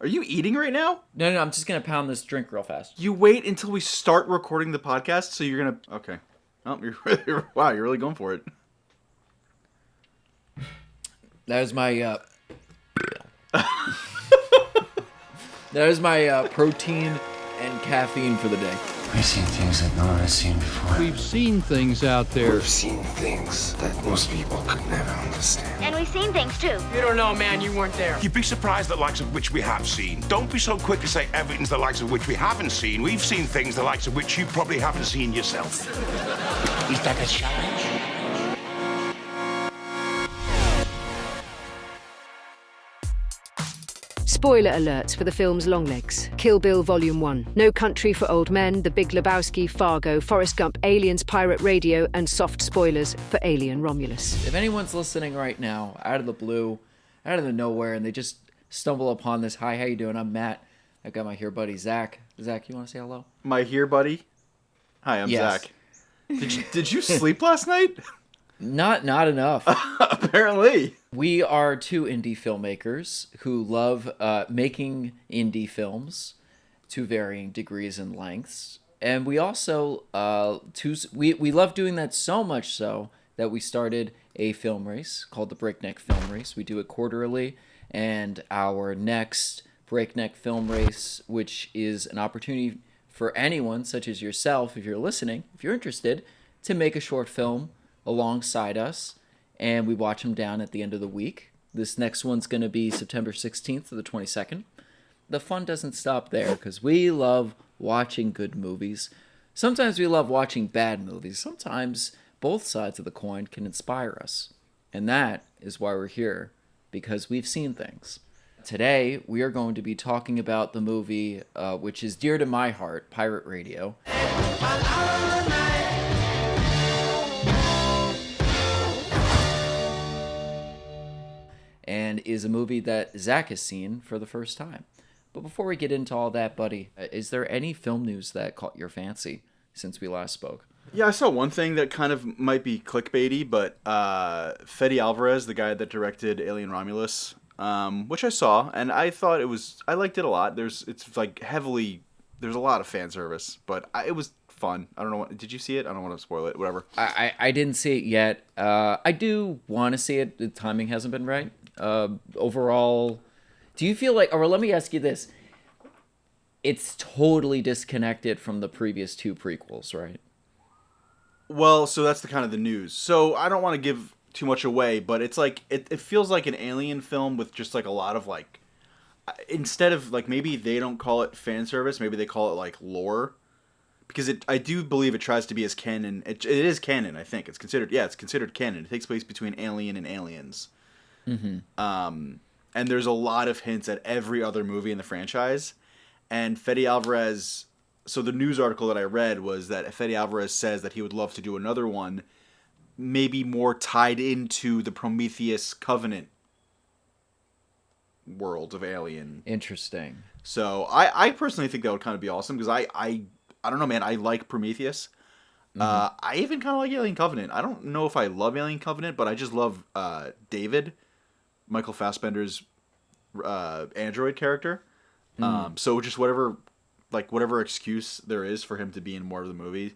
Are you eating right now? No, I'm just gonna pound this drink real fast. You wait until we start recording the podcast, so you're gonna... Okay. Oh, wow, you're really going for it. That was my that was my protein and caffeine for the day. We've seen things that no one has seen before. We've seen things out there. We've seen things that most people could never understand. And we've seen things too. You don't know, man. You weren't there. You'd be surprised the likes of which we have seen. Don't be so quick to say everything's the likes of which we haven't seen. We've seen things the likes of which you probably haven't seen yourself. Is that a challenge? Spoiler alerts for the films Longlegs, Kill Bill Volume 1, No Country for Old Men, The Big Lebowski, Fargo, Forrest Gump, Aliens, Pirate Radio, and soft spoilers for Alien Romulus. If anyone's listening right now, out of the blue, out of the nowhere, and they just stumble upon this, hi, how you doing? I'm Matt. I got my here buddy, Zach. Zach, you want to say hello? My here buddy? Hi, I'm Yes. Zach. Did you sleep last night? Not enough. Apparently. We are two indie filmmakers who love making indie films to varying degrees and lengths. And we also, we love doing that so much so that we started a film race called the Breakneck Film Race. We do it quarterly, and our next Breakneck Film Race, which is an opportunity for anyone, such as yourself, if you're listening, if you're interested, to make a short film alongside us, and we watch them down at the end of the week. This next one's going to be September 16th to the 22nd. The fun doesn't stop there, because we love watching good movies. Sometimes we love watching bad movies. Sometimes both sides of the coin can inspire us. And that is why we're here, because we've seen things. Today, we are going to be talking about the movie, which is dear to my heart, Pirate Radio. And is a movie that Zach has seen for the first time. But before we get into all that, buddy, is there any film news that caught your fancy since we last spoke? Yeah, I saw one thing that kind of might be clickbaity, but Fede Alvarez, the guy that directed Alien Romulus, which I saw, and I thought I liked it a lot. There's a lot of fan service, but it was fun. I don't know did you see it? I don't want to spoil it, whatever. I didn't see it yet. I do want to see it. The timing hasn't been right. Overall, do you feel like, or let me ask you this, it's totally disconnected from the previous two prequels, right? Well, so that's the kind of the news. So I don't want to give too much away, but it's like, it feels like an Alien film with just like a lot of like, instead of like, maybe they don't call it fan service, maybe they call it like lore, because I do believe it tries to be as canon. It is canon, I think. It's considered canon. It takes place between Alien and Aliens. Mm-hmm. And there's a lot of hints at every other movie in the franchise. And Fede Alvarez, so the news article that I read was that Fede Alvarez says that he would love to do another one, maybe more tied into the Prometheus Covenant world of Alien. Interesting. So I personally think that would kind of be awesome, because I don't know, man, I like Prometheus. Mm-hmm. I even kind of like Alien Covenant. I don't know if I love Alien Covenant, but I just love David, Michael Fassbender's android character. So just whatever excuse there is for him to be in more of the movie,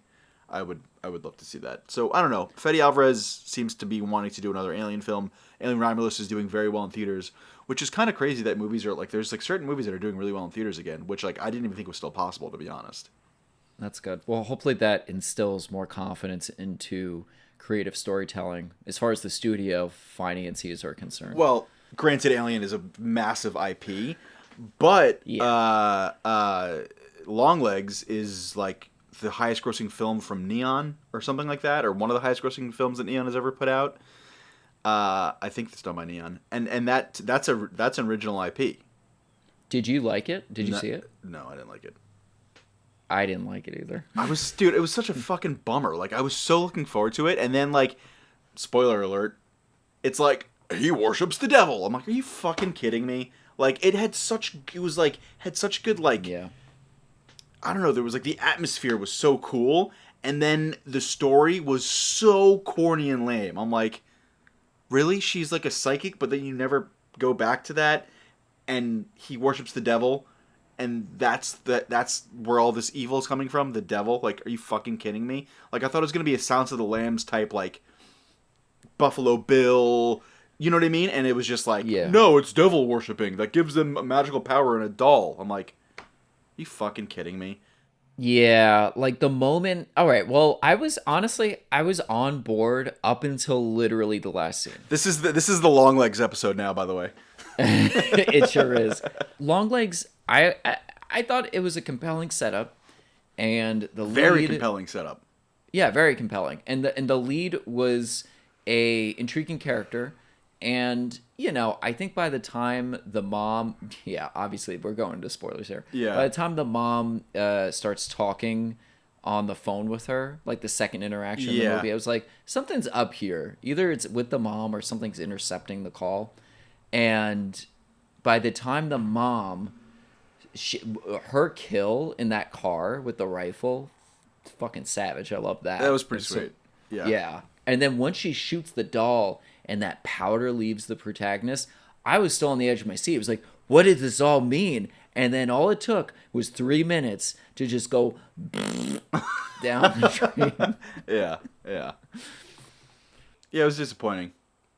I would love to see that. So I don't know. Fede Alvarez seems to be wanting to do another Alien film. Alien Romulus is doing very well in theaters, which is kind of crazy that movies are like, there's like certain movies that are doing really well in theaters again, which like I didn't even think was still possible, to be honest. That's good. Well, hopefully that instills more confidence into creative storytelling as far as the studio finances are concerned. Well, granted, Alien is a massive IP, but Longlegs is like the highest grossing film from Neon or something like that, or one of the highest grossing films that Neon has ever put out. I think it's done by Neon, and that's an original IP. Did you like it? Did you see it? No, I didn't like it. I didn't like it either. Dude, it was such a fucking bummer. Like, I was so looking forward to it, and then, like, spoiler alert, it's like, he worships the devil. I'm like, are you fucking kidding me? Like, had such good, like, yeah. I don't know, there was, like, the atmosphere was so cool, and then the story was so corny and lame. I'm like, really? She's, like, a psychic, but then you never go back to that? and he worships the devil, and that's where all this evil is coming from, the devil. Like, are you fucking kidding me? Like, I thought it was gonna be a Silence of the Lambs type, like Buffalo Bill, you know what I mean? And it was just like, no, it's devil worshipping that gives them a magical power in a doll. I'm like, you fucking kidding me? Yeah, like the moment. All right, well, I was on board up until literally the last scene. This is the Longlegs episode now, by the way. It sure is. Longlegs. I thought it was a compelling setup, and the very compelling setup. Yeah, very compelling, and the lead was a intriguing character, and I think by the time the mom, obviously we're going into spoilers here. Yeah. By the time the mom starts talking on the phone with her, like the second interaction in the movie, I was like, something's up here. Either it's with the mom or something's intercepting the call. And by the time the mom, her kill in that car with the rifle, fucking savage. I love that. That was pretty sweet. Yeah. Yeah. And then once she shoots the doll and that powder leaves the protagonist, I was still on the edge of my seat. It was like, what did this all mean? And then all it took was 3 minutes to just go down the train. Yeah. Yeah, it was disappointing.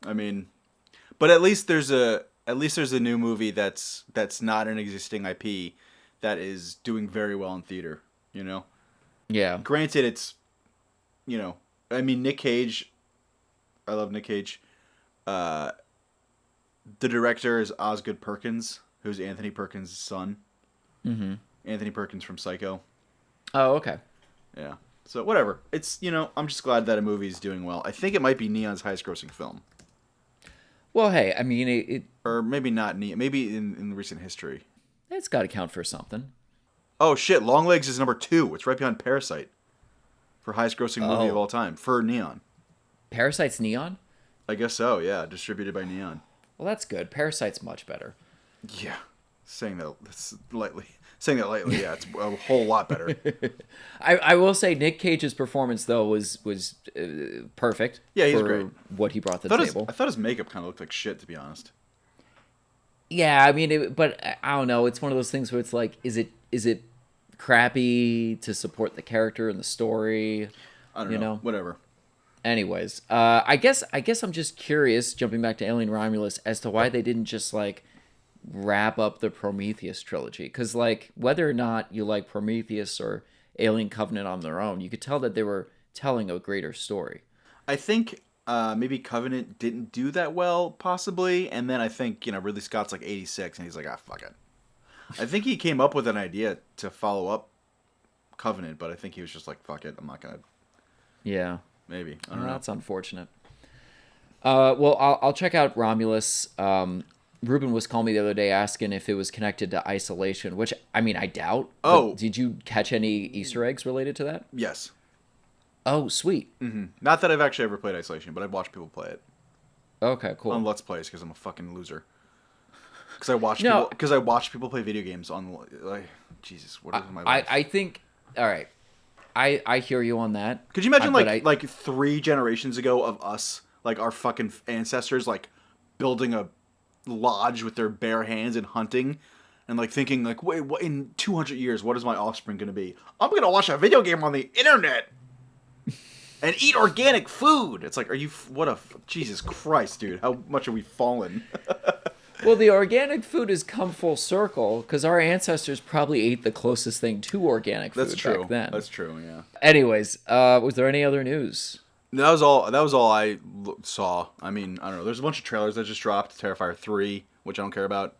I mean, but at least there's a new movie that's not an existing IP that is doing very well in theater, Yeah. Granted, it's, I mean, Nick Cage, I love Nick Cage. The director is Osgood Perkins, who's Anthony Perkins' son. Mm-hmm. Anthony Perkins from Psycho. Oh, okay. Yeah. So, whatever. It's, I'm just glad that a movie is doing well. I think it might be Neon's highest grossing film. Well, hey, I mean, it or maybe not Neon. Maybe in recent history. It's got to count for something. Oh, shit. Longlegs is number 2. It's right behind Parasite. For highest grossing movie of all time. For Neon. Parasite's Neon? I guess so, yeah. Distributed by Neon. Well, that's good. Parasite's much better. Yeah. Saying that lightly, yeah, it's a whole lot better. I will say Nick Cage's performance, though, was perfect. Yeah, he's for great. What he brought to the table. I thought his makeup kind of looked like shit, to be honest. Yeah, I mean, but I don't know. It's one of those things where it's like, is it crappy to support the character and the story? I don't know. Whatever. Anyways, I guess I'm just curious, jumping back to Alien Romulus, as to why they didn't just like wrap up the Prometheus trilogy. Because like, whether or not you like Prometheus or Alien Covenant on their own, you could tell that they were telling a greater story. I think maybe Covenant didn't do that well, possibly, and then I think Ridley Scott's like 86, and he's like, fuck it. I think he came up with an idea to follow up Covenant, but I think he was just like, fuck it, I'm not gonna. Yeah. Maybe. I don't know. That's unfortunate. Well, I'll check out Romulus. Ruben was calling me the other day asking if it was connected to Isolation, which, I mean, I doubt. Oh. Did you catch any Easter eggs related to that? Yes. Oh, sweet. Mm-hmm. Not that I've actually ever played Isolation, but I've watched people play it. Okay, cool. On Let's Plays, because I'm a fucking loser. Because I watch people play video games on, like, Jesus, what is my life? I think, all right. I hear you on that. Could you imagine like 3 generations ago of us, like our fucking ancestors, like building a lodge with their bare hands and hunting, and like thinking like, wait, what, in 200 years, what is my offspring gonna be? I'm gonna watch a video game on the internet and eat organic food. It's like, Jesus Christ, dude, how much have we fallen? Well, the organic food has come full circle because our ancestors probably ate the closest thing to organic food back then. That's true. Yeah. Anyways, was there any other news? That was all I saw. I mean, I don't know. There's a bunch of trailers that just dropped. Terrifier 3, which I don't care about.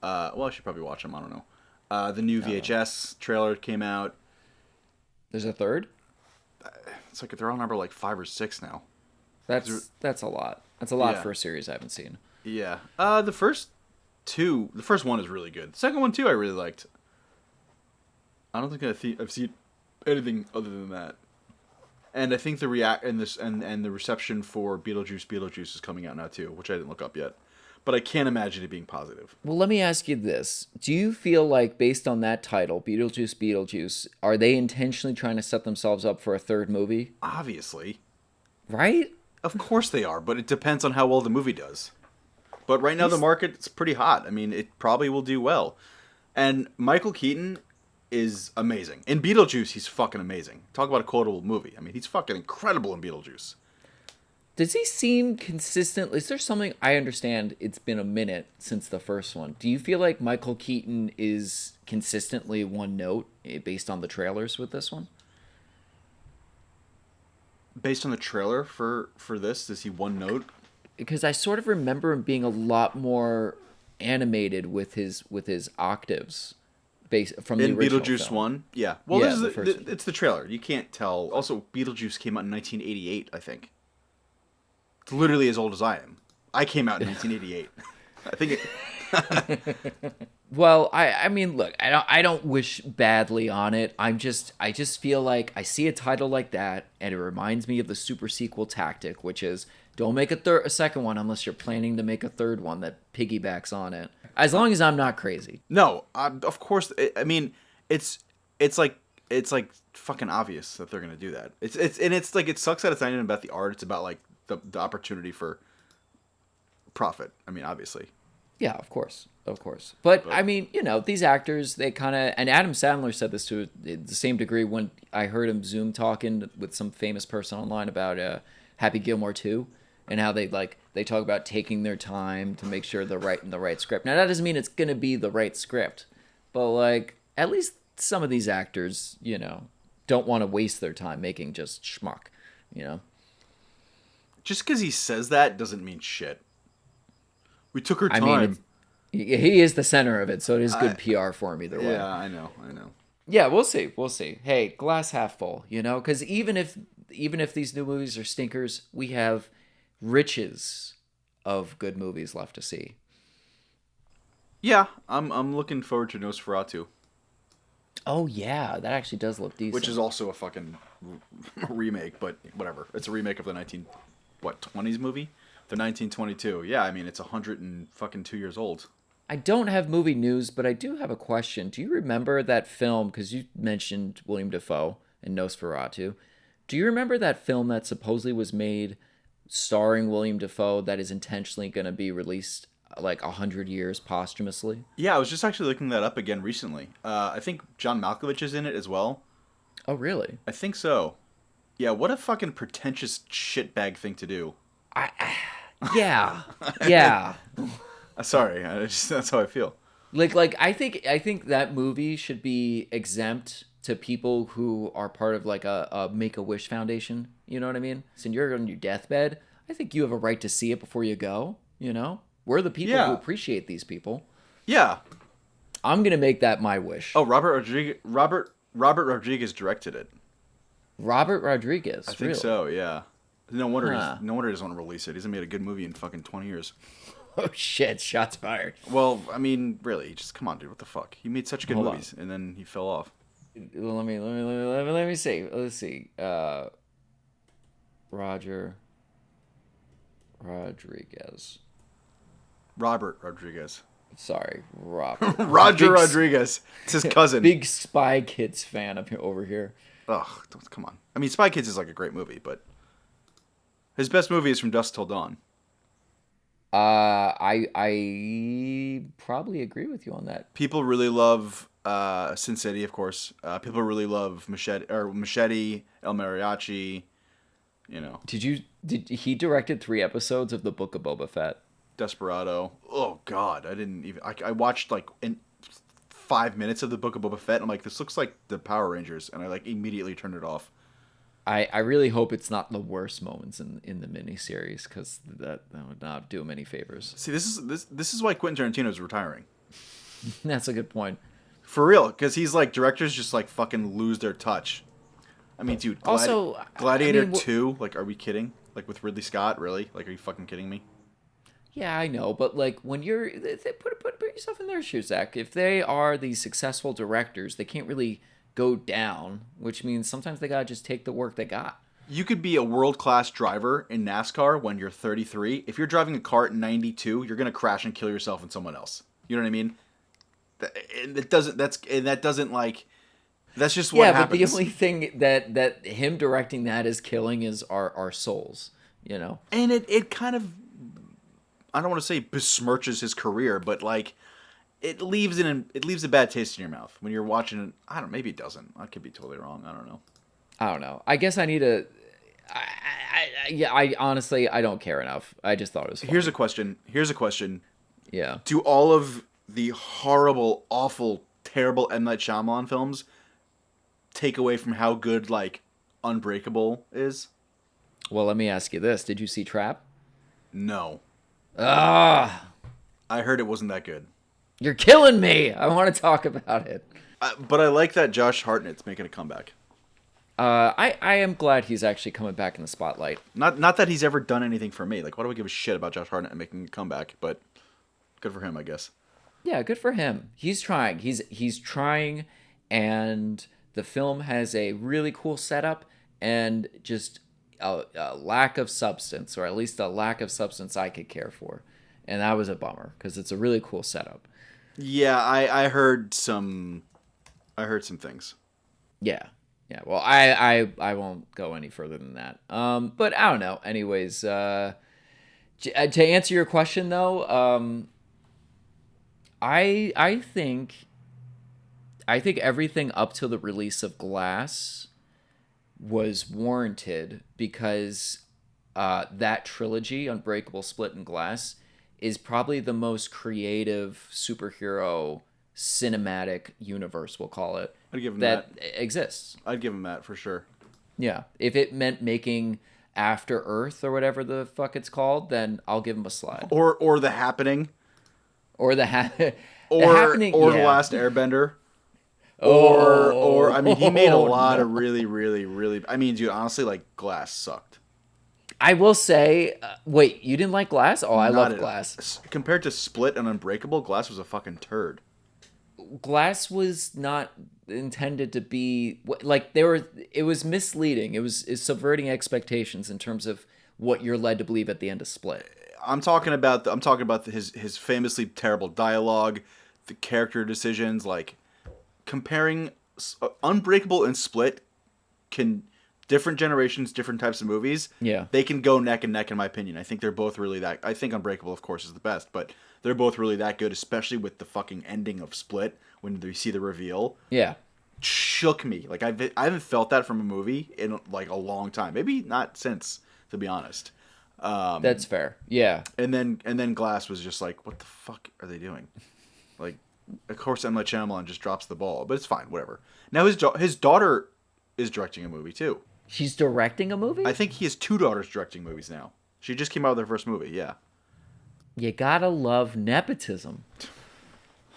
Well, I should probably watch them. I don't know. The new VHS trailer came out. There's a third? It's like they're on number like 5 or 6 now. That's a lot. That's a lot for a series I haven't seen. Yeah. The first one is really good. The second one too, I really liked. I don't think I've seen anything other than that. And I think the reception for Beetlejuice is coming out now too, which I didn't look up yet. But I can't imagine it being positive. Well, let me ask you this. Do you feel like, based on that title, Beetlejuice, are they intentionally trying to set themselves up for a third movie? Obviously. Right? Of course they are, but it depends on how well the movie does. But right now the market's pretty hot. I mean, it probably will do well. And Michael Keaton is amazing. In Beetlejuice, he's fucking amazing. Talk about a quotable movie. I mean, he's fucking incredible in Beetlejuice. Does he seem consistent? Is there something, I understand it's been a minute since the first one. Do you feel like Michael Keaton is consistently one note based on the trailers with this one? Based on the trailer for this, is he one note? Because I sort of remember him being a lot more animated with his octaves based from the in original Beetlejuice film. 1. Yeah. Well, Yeah, this is the first one. it's the trailer. You can't tell. Also, Beetlejuice came out in 1988, I think. It's literally as old as I am. I came out in 1988. I think it, Well, I mean, look, I don't wish badly on it. I just feel like I see a title like that, and it reminds me of the super sequel tactic, which is don't make a second one unless you're planning to make a third one that piggybacks on it. As long as I'm not crazy. no, of course. I mean, it's like fucking obvious that they're gonna do that. It's like it sucks that it's not even about the art. It's about like the opportunity for profit. I mean, obviously. Yeah, of course. But I mean, these actors, they kind of, and Adam Sandler said this to the same degree when I heard him Zoom talking with some famous person online about Happy Gilmore 2 and how they talk about taking their time to make sure they're writing the right script. Now, that doesn't mean it's going to be the right script, but like at least some of these actors, don't want to waste their time making just schmuck, Just because he says that doesn't mean shit. We took our time. I mean, he is the center of it, so it is good PR for him either way. Yeah, I know. Yeah, we'll see. Hey, glass half full, because even if these new movies are stinkers, we have riches of good movies left to see. Yeah, I'm looking forward to Nosferatu, Oh yeah, that actually does look decent. which is also a fucking remake, but whatever. It's a remake of the 20s movie, the 1922. Yeah, I mean it's 102 years old. I don't have movie news, but I do have a question. Do you remember that film? Because you mentioned William Dafoe and Nosferatu. Do you remember that film that supposedly was made starring William Dafoe that is intentionally going to be released like 100 years posthumously? Yeah, I was just actually looking that up again recently. I think John Malkovich is in it as well. Oh, really? I think so. Yeah, what a fucking pretentious shitbag thing to do. Yeah. Yeah. Sorry, that's how I feel. Like I think that movie should be exempt to people who are part of like a Make-A-Wish Foundation. You know what I mean? So you're on your deathbed. I think you have a right to see it before you go. We're the people who appreciate these people. Yeah. I'm gonna make that my wish. Oh, Robert Rodriguez directed it. Robert Rodriguez. I think really? so. Yeah. No wonder. Huh. No wonder he doesn't want to release it. He hasn't made a good movie in fucking 20 years. Oh shit! Shots fired. Well, I mean, really, just come on, dude. What the fuck? He made such good Hold movies, and then he fell off. Well, let me see. Let's see. Robert Rodriguez. Sorry, Robert. Roger Rodriguez. It's his cousin. Big Spy Kids fan up here over here. Ugh, come on. I mean, Spy Kids is like a great movie, but his best movie is From Dusk Till Dawn. I probably agree with you on that. People really love Sin City, of course. People really love Machete, El Mariachi. Did he directed 3 episodes of the Book of Boba Fett? Desperado. Oh God, I watched like 5 minutes of the Book of Boba Fett. I'm like, this looks like the Power Rangers, and I like immediately turned it off. I really hope it's not the worst moments in the miniseries, because that would not do him any favors. See, this is why Quentin Tarantino is retiring. That's a good point. For real, because he's like, directors just like fucking lose their touch. I mean, dude. Gladiator 2. Like, are we kidding? Like with Ridley Scott, really? Like, are you fucking kidding me? Yeah, I know, but like when you're put yourself in their shoes, Zach. If they are these successful directors, they can't really go down, which means sometimes they gotta just take the work they got. You could be a world-class driver in NASCAR when you're 33. If you're driving a car at 92, you're gonna crash and kill yourself and someone else. You know what I mean? That's just what happens. But the only thing that him directing that is killing is our souls, And it kind of, I don't want to say besmirches his career, but like it leaves a bad taste in your mouth when you're watching it. I don't. Maybe it doesn't. I could be totally wrong. I don't know. I don't know. I guess I need to. I honestly I don't care enough. I just thought it was funny. Here's a question. Yeah. Do all of the horrible, awful, terrible M. Night Shyamalan films take away from how good like Unbreakable is? Well, let me ask you this: did you see Trap? No. Ah, I heard it wasn't that good. you're killing me. I want to talk about it. But I like that Josh Hartnett's making a comeback. I am glad he's actually coming back in the spotlight. Not that he's ever done anything for me. Like, why do I give a shit about Josh Hartnett making a comeback? But good for him, I guess. Yeah, good for him. He's trying. He's trying, and the film has a really cool setup and just a lack of substance, or at least a lack of substance I could care for. And that was a bummer because it's a really cool setup. Yeah, I heard some things. Yeah. Well, I won't go any further than that. But I don't know. Anyways, to answer your question though, I think everything up till the release of Glass was warranted because that trilogy, Unbreakable, Split, and Glass, is probably the most creative superhero cinematic universe, we'll call it, I'd give him that exists. I'd give him that for sure. Yeah. If it meant making After Earth or whatever the fuck it's called, then I'll give him a slide. Or The Happening. Or the Happening, The Last Airbender. Or I mean, he made a lot of really, really, really. I mean, dude, honestly, like Glass sucked. I will say, wait, you didn't like Glass? Oh, I love Not Glass. Compared to Split and Unbreakable, Glass was a fucking turd. Glass was not intended to be like it was misleading. It was subverting expectations in terms of what you're led to believe at the end of Split. I'm talking about his famously terrible dialogue, the character decisions, like comparing Unbreakable and Split different generations, different types of movies. Yeah. They can go neck and neck in my opinion. I think they're both really that. I think Unbreakable, of course, is the best, but they're both really that good, especially with the fucking ending of Split when you see the reveal. Yeah. Shook me. Like I haven't felt that from a movie in like a long time. Maybe not since, to be honest. That's fair. Yeah. And then Glass was just like, what the fuck are they doing? Like, of course, M. Night Shyamalan just drops the ball, but it's fine, whatever. Now his daughter is directing a movie too. She's directing a movie? I think he has 2 daughters directing movies now. She just came out with her first movie. Yeah. You gotta love nepotism.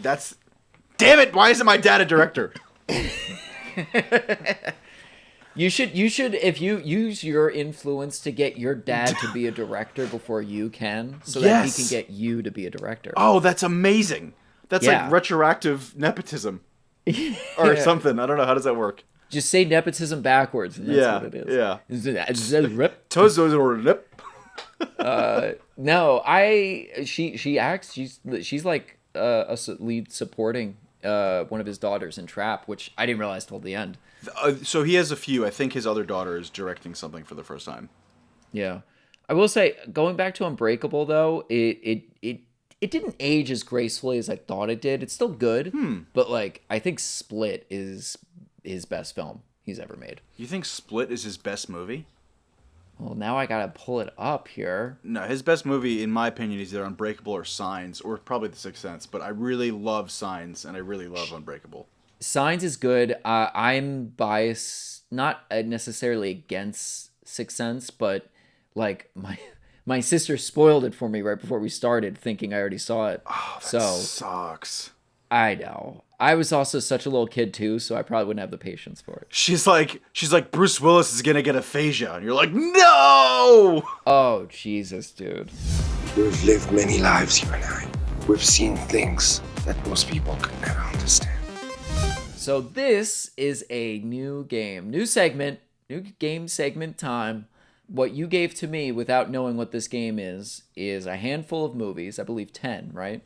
Damn it! Why isn't my dad a director? You should if you use your influence to get your dad to be a director before you can, so that he can get you to be a director. Oh, that's amazing. That's like retroactive nepotism. Or something. I don't know. How does that work? Just say nepotism backwards, and that's what it is. Yeah. No, she acts. She's like a lead supporting one of his daughters in Trap, which I didn't realize till the end. So he has a few. I think his other daughter is directing something for the first time. Yeah, I will say, going back to Unbreakable though, it didn't age as gracefully as I thought it did. It's still good, but like I think Split is his best film he's ever made. You think Split is his best movie? Well, now I gotta pull it up here. No, his best movie, in my opinion, is either Unbreakable or Signs, or probably The Sixth Sense. But I really love Signs, and I really love Unbreakable. Signs is good. I'm biased, not necessarily against Sixth Sense, but like my sister spoiled it for me right before we started, thinking I already saw it. Oh, that so sucks. I know. I was also such a little kid too, so I probably wouldn't have the patience for it. She's like, Bruce Willis is gonna get aphasia, and you're like, no! Oh Jesus, dude. We've lived many lives, you and I. We've seen things that most people could never understand. So this is a new game, new game segment time. What you gave to me without knowing what this game is a handful of movies, I believe 10, right?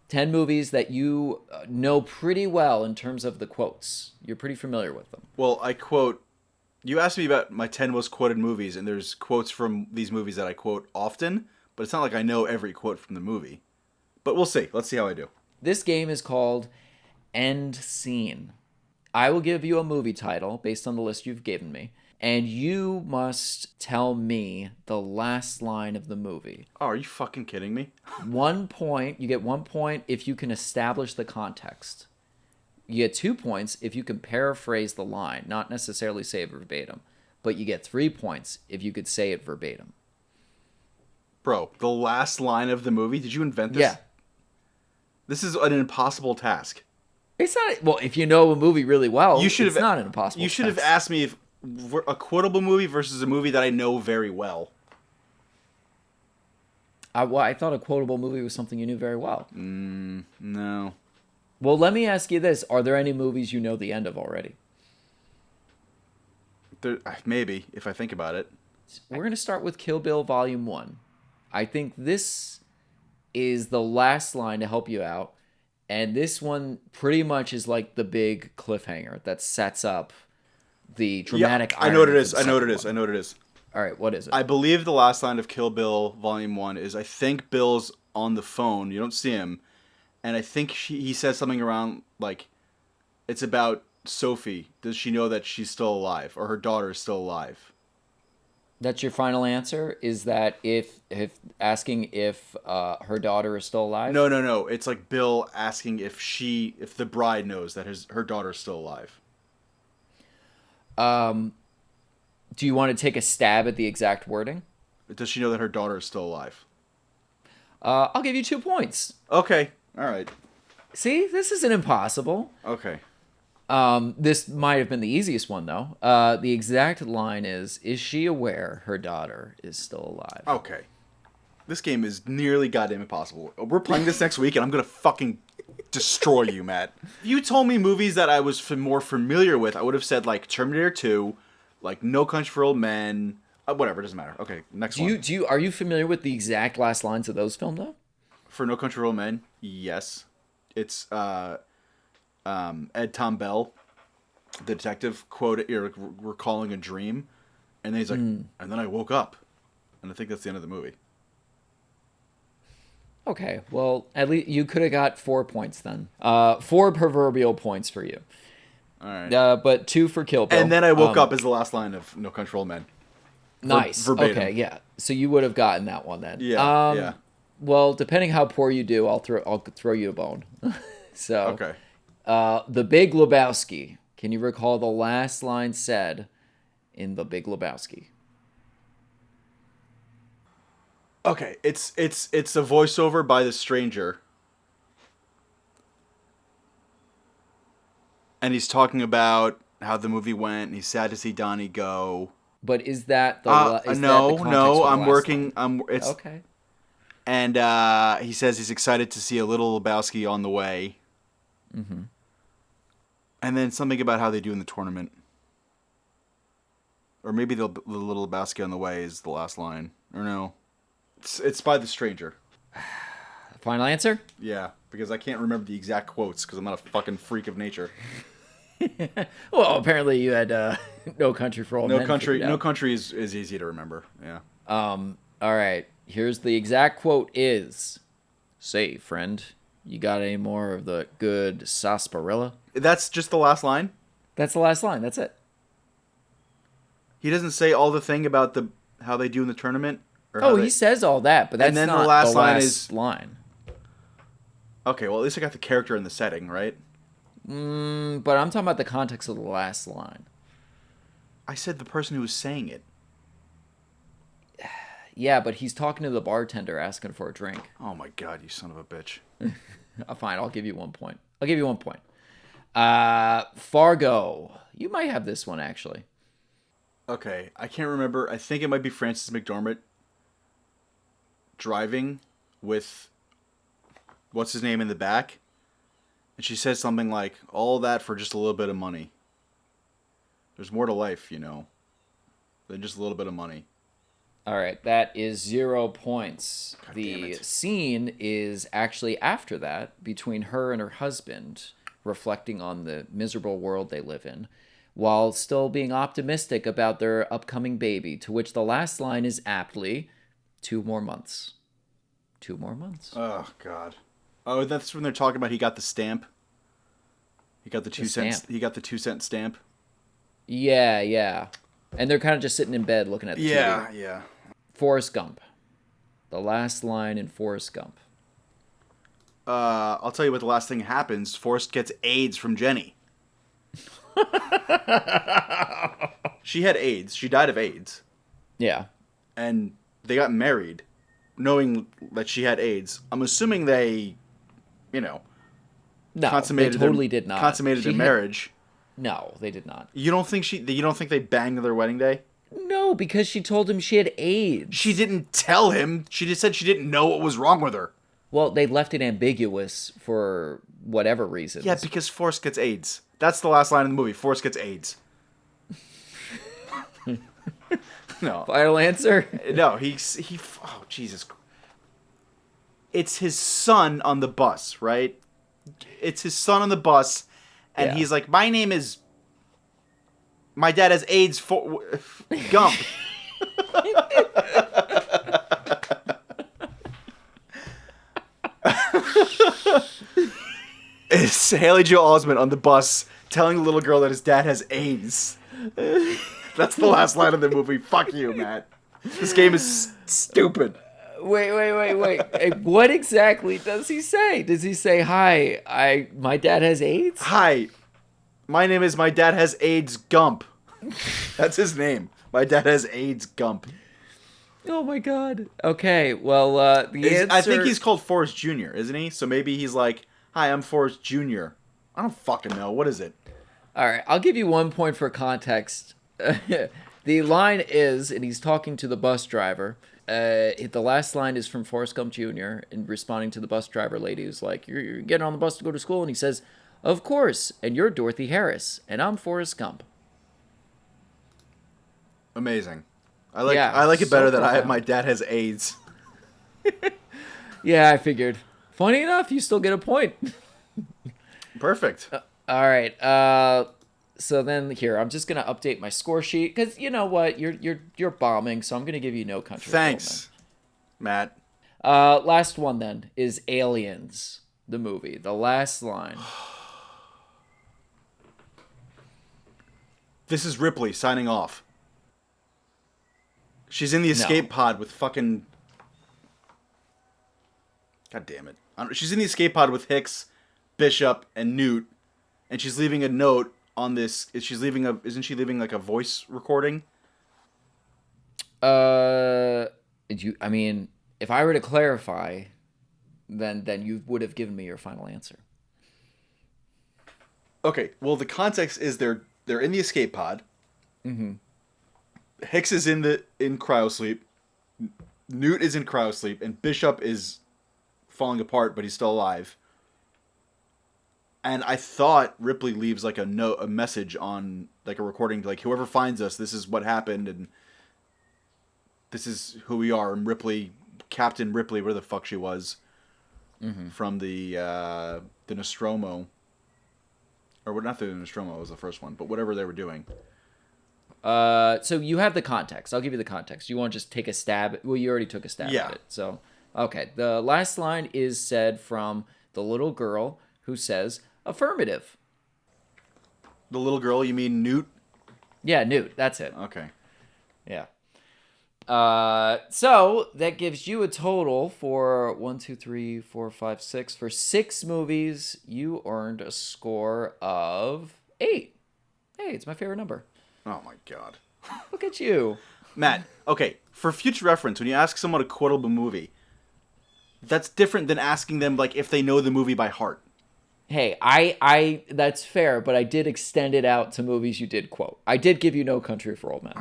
10 movies that you know pretty well in terms of the quotes. You're pretty familiar with them. Well, I quote... You asked me about my 10 most quoted movies, and there's quotes from these movies that I quote often, but it's not like I know every quote from the movie. But we'll see. Let's see how I do. This game is called End Scene. I will give you a movie title based on the list you've given me, and you must tell me the last line of the movie. Oh, are you fucking kidding me? 1 point. You get 1 point if you can establish the context. You get 2 points if you can paraphrase the line, not necessarily say it verbatim. But you get 3 points if you could say it verbatim. Bro, the last line of the movie? Did you invent this? Yeah. This is an impossible task. It's not... Well, if you know a movie really well, it's not an impossible You should have task. asked me if a quotable movie versus a movie that I know very well. I thought a quotable movie was something you knew very well. No. Well, let me ask you this. Are there any movies you know the end of already? Maybe, if I think about it. We're going to start with Kill Bill Volume 1. I think this is the last line to help you out. And this one pretty much is like the big cliffhanger that sets up the dramatic I know what it irony is. for the I know what it second is. one. I know what it is. All right, what is it? I believe the last line of Kill Bill Volume 1 is, I think Bill's on the phone. You don't see him. And I think he says something around, like, it's about Sophie. Does she know that she's still alive? Or her daughter is still alive? That's your final answer? Is that if asking if her daughter is still alive? No. It's like Bill asking if the bride knows that her daughter is still alive. Do you want to take a stab at the exact wording? Does she know that her daughter is still alive? I'll give you 2 points. Okay. All right. See, this isn't impossible. Okay. This might have been the easiest one, though. The exact line is she aware her daughter is still alive? Okay. This game is nearly goddamn impossible. We're playing this next week, and I'm going to fucking destroy you, Matt. If you told me movies that I was more familiar with, I would have said, like, Terminator 2, like, No Country for Old Men, whatever, it doesn't matter. Okay, next one. Are you familiar with the exact last lines of those films, though? For No Country for Old Men, yes. It's Ed Tom Bell, the detective, recalling a dream, and then he's like, and then I woke up. And I think that's the end of the movie. Okay, well, at least you could have got 4 points then. 4 proverbial points for you. All right. But 2 for Kill Bill. And then I woke up is the last line of No Country for Old Men. Nice. Verbatim. Okay, yeah. So you would have gotten that one then. Yeah. Well, depending how poor you do, I'll throw you a bone. So, Okay. The Big Lebowski. Can you recall the last line said in The Big Lebowski? Okay, it's a voiceover by the stranger. And he's talking about how the movie went, and he's sad to see Donnie go. But is that the No, context for the I'm last working. line? It's Okay. And he says he's excited to see a little Lebowski on the way. Mm-hmm. And then something about how they do in the tournament. Or maybe the little Lebowski on the way is the last line. Or no. It's by the stranger. Final answer? Yeah, because I can't remember the exact quotes because I'm not a fucking freak of nature. Well, apparently you had No Country for Old Men. No Country figured out. is easy to remember. Yeah. All right. Here's the exact quote is, "Say, friend, you got any more of the good sarsaparilla?" That's just the last line? That's the last line. That's it. He doesn't say all the thing about how they do in the tournament? Or Oh, how he they... says all that, but that's And then not the last line last is- line. Okay, well, at least I got the character and the setting, right? But I'm talking about the context of the last line. I said the person who was saying it. Yeah, but he's talking to the bartender asking for a drink. Oh my god, you son of a bitch. Fine, I'll give you 1 point. I'll give you 1 point. Fargo. You might have this one, actually. Okay, I can't remember. I think it might be Frances McDormand driving with what's his name in the back. And she says something like, all that for just a little bit of money. There's more to life, than just a little bit of money. All right, that is 0 points. God damn The it. scene is actually after that, between her and her husband, reflecting on the miserable world they live in, while still being optimistic about their upcoming baby, to which the last line is aptly, 2 more months. 2 more months. Oh God. Oh, that's when they're talking about he got the stamp. He got the 2 cents. stamp. He got the 2-cent stamp. Yeah. And they're kind of just sitting in bed looking at the TV. Yeah. Forrest Gump. The last line in Forrest Gump. I'll tell you what the last thing happens. Forrest gets AIDS from Jenny. She had AIDS. She died of AIDS. Yeah. And they got married knowing that she had AIDS. I'm assuming they, No, consummated they totally did not. Consummated their marriage. No, they did not. You don't think they banged their wedding day? No, because she told him she had AIDS. She didn't tell him. She just said she didn't know what was wrong with her. Well, they left it ambiguous for whatever reasons. Yeah, because Forrest gets AIDS. That's the last line in the movie. Forrest gets AIDS. No. Final answer? No, oh, Jesus. It's his son on the bus, right? It's his son on the bus, and Yeah. he's like, my dad has AIDS Gump. It's Haley Joel Osment on the bus telling the little girl that his dad has AIDS. That's the last line of the movie. Fuck you, Matt. This game is stupid. Wait. Hey, what exactly does he say? Does he say, "Hi, my dad has AIDS"? Hi, my name is My Dad Has AIDS Gump. That's his name. My dad has AIDS Gump. Oh my god. Okay, well, the answer... I think he's called Forrest Jr., isn't he? So maybe he's like, hi, I'm Forrest Jr. I don't fucking know. What is it? All right, I'll give you 1 point for context. The line is, and he's talking to the bus driver. The last line is from Forrest Gump Jr. and responding to the bus driver lady who's like, you're getting on the bus to go to school? And he says, of course, and you're Dorothy Harris, and I'm Forrest Gump. Amazing. I like it better that my dad has AIDS. Yeah, I figured. Funny enough, you still get a point. Perfect. All right. So then here, I'm just gonna update my score sheet because you know what, you're bombing, so I'm gonna give you No Country for Old Men. Thanks, Matt. Last one then is Aliens, the movie. The last line. This is Ripley signing off. She's in the escape pod with fucking... God damn it. She's in the escape pod with Hicks, Bishop, and Newt, and she's leaving a note on this... Isn't she leaving like a voice recording? I mean, if I were to clarify, then you would have given me your final answer. Okay, well, the context is they're in the escape pod. Mm-hmm. Hicks is in cryosleep. Newt is in cryosleep, and Bishop is falling apart, but he's still alive. And I thought Ripley leaves like a message on like a recording, like whoever finds us, this is what happened, and this is who we are. And Ripley, Captain Ripley, where the fuck she was, from the Nostromo, or not the Nostromo, it was the first one, but whatever they were doing. So you have the context. I'll give you the context. You want to just take a stab? Well, you already took a stab at it. So, okay. The last line is said from the little girl who says, affirmative. The little girl, you mean Newt? Yeah, Newt. That's it. Okay. Yeah. So that gives you a total for 1, 2, 3, 4, 5, 6. For 6 movies, you earned a score of 8. Hey, it's my favorite number. Oh my god. Look at you. Matt, okay, for future reference, when you ask someone to quote a movie, that's different than asking them like if they know the movie by heart. Hey, I that's fair, but I did extend it out to movies you did quote. I did give you No Country for Old Men.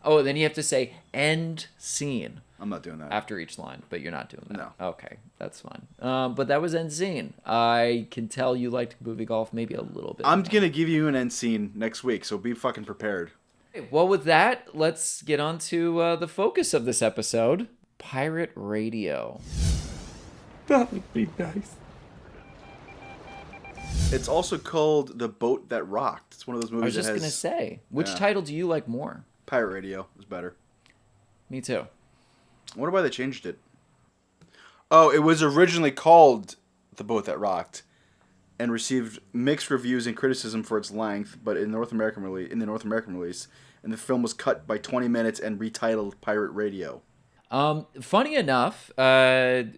Oh, then you have to say end scene. I'm not doing that. After each line, but you're not doing that. No. Okay, that's fine. But that was end scene. I can tell you liked movie golf maybe a little bit. I'm going to give you an end scene next week, so be fucking prepared. Well, with that, let's get on to the focus of this episode, Pirate Radio. That would be nice. It's also called The Boat That Rocked. It's one of those I movies was just that has... going to say, which Yeah. title do you like more? Pirate Radio is better. Me too. I wonder why they changed it. Oh, it was originally called The Boat That Rocked, and received mixed reviews and criticism for its length. But in the North American release, and the film was cut by 20 minutes and retitled Pirate Radio. Funny enough, there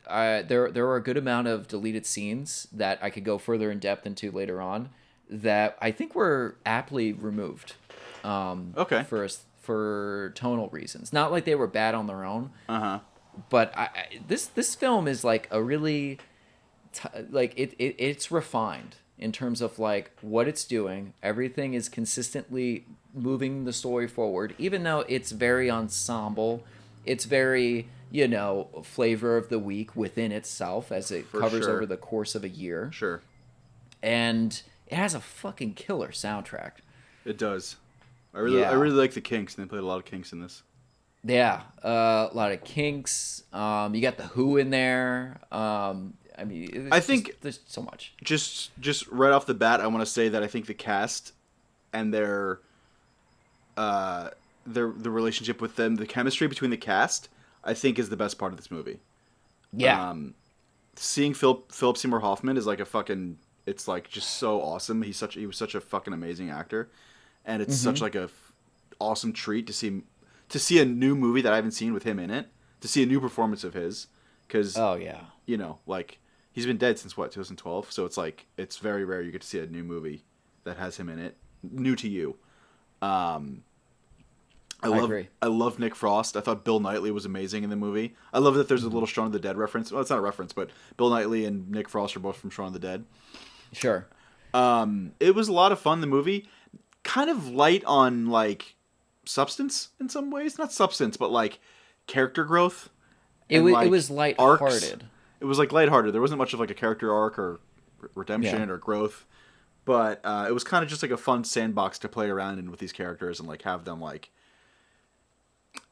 were a good amount of deleted scenes that I could go further in depth into later on that I think were aptly removed. Okay. For tonal reasons, not like they were bad on their own. But this film is like a really it's refined in terms of like what it's doing. Everything is consistently moving the story forward, even though it's very ensemble. It's very, flavor of the week within itself as it covers sure. over the course of a year. Sure. And it has a fucking killer soundtrack. It does. I really like the Kinks, and they played a lot of Kinks in this. Yeah, a lot of Kinks. You got the Who in there. I think there's so much. Just right off the bat, I want to say that I think the cast and the relationship with them, the chemistry between the cast, I think is the best part of this movie. Yeah. Seeing Philip Seymour Hoffman is like it's like just so awesome. He was such a fucking amazing actor, and it's such like a awesome treat to see a new movie that I haven't seen with him in it, to see a new performance of his, because like he's been dead since 2012, so it's like it's very rare you get to see a new movie that has him in it, new to you. I agree. I love Nick Frost. I thought Bill Knightley was amazing in the movie. I love that there's a little Shaun of the Dead reference. Well, it's not a reference, but Bill Knightley and Nick Frost are both from Shaun of the Dead. Sure. It was a lot of fun, the movie. Kind of light on, like, substance in some ways. Not substance, but, like, character growth. It was lighthearted. It was, like, lighthearted. There wasn't much of, like, a character arc or redemption or growth. But it was kind of just, like, a fun sandbox to play around in with these characters and, like, have them, like,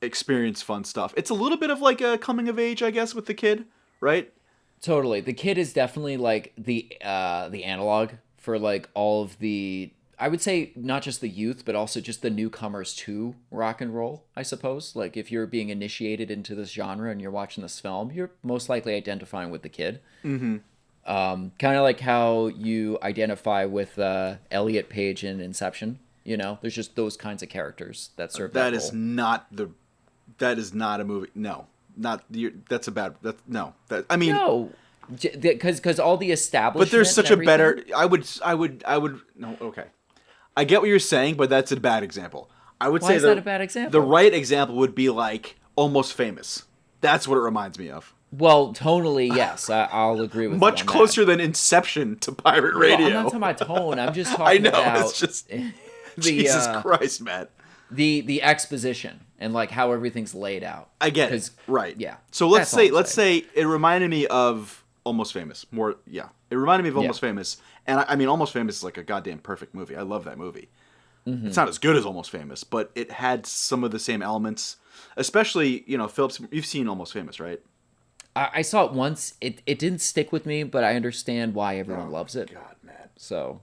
experience fun stuff. It's a little bit of, like, a coming of age, I guess, with the kid, right? Totally. The kid is definitely like the analog for like all of the, I would say not just the youth, but also just the newcomers to rock and roll, I suppose. Like if you're being initiated into this genre and you're watching this film, you're most likely identifying with the kid. Mm-hmm. Kind of like how you identify with Elliot Page in Inception. There's just those kinds of characters that serve that role. That is not a movie. No. That's a bad. No, because all the establishment. But there's such a better. I would. No, okay. I get what you're saying, but that's a bad example. I would say Why is that a bad example? The right example would be like Almost Famous. That's what it reminds me of. Well, tonally, yes, I'll agree with you. Much closer than Inception to Pirate Radio. I'm not talking about tone. I'm just talking about. I know. It's just Jesus Christ, Matt. The exposition and like how everything's laid out. I get it. Right. Yeah. So let's say it reminded me of Almost Famous. More, yeah. It reminded me of Almost Famous, and I mean Almost Famous is like a goddamn perfect movie. I love that movie. Mm-hmm. It's not as good as Almost Famous, but it had some of the same elements. Especially, Phillips. You've seen Almost Famous, right? I saw it once. It didn't stick with me, but I understand why everyone loves it. God, Matt. So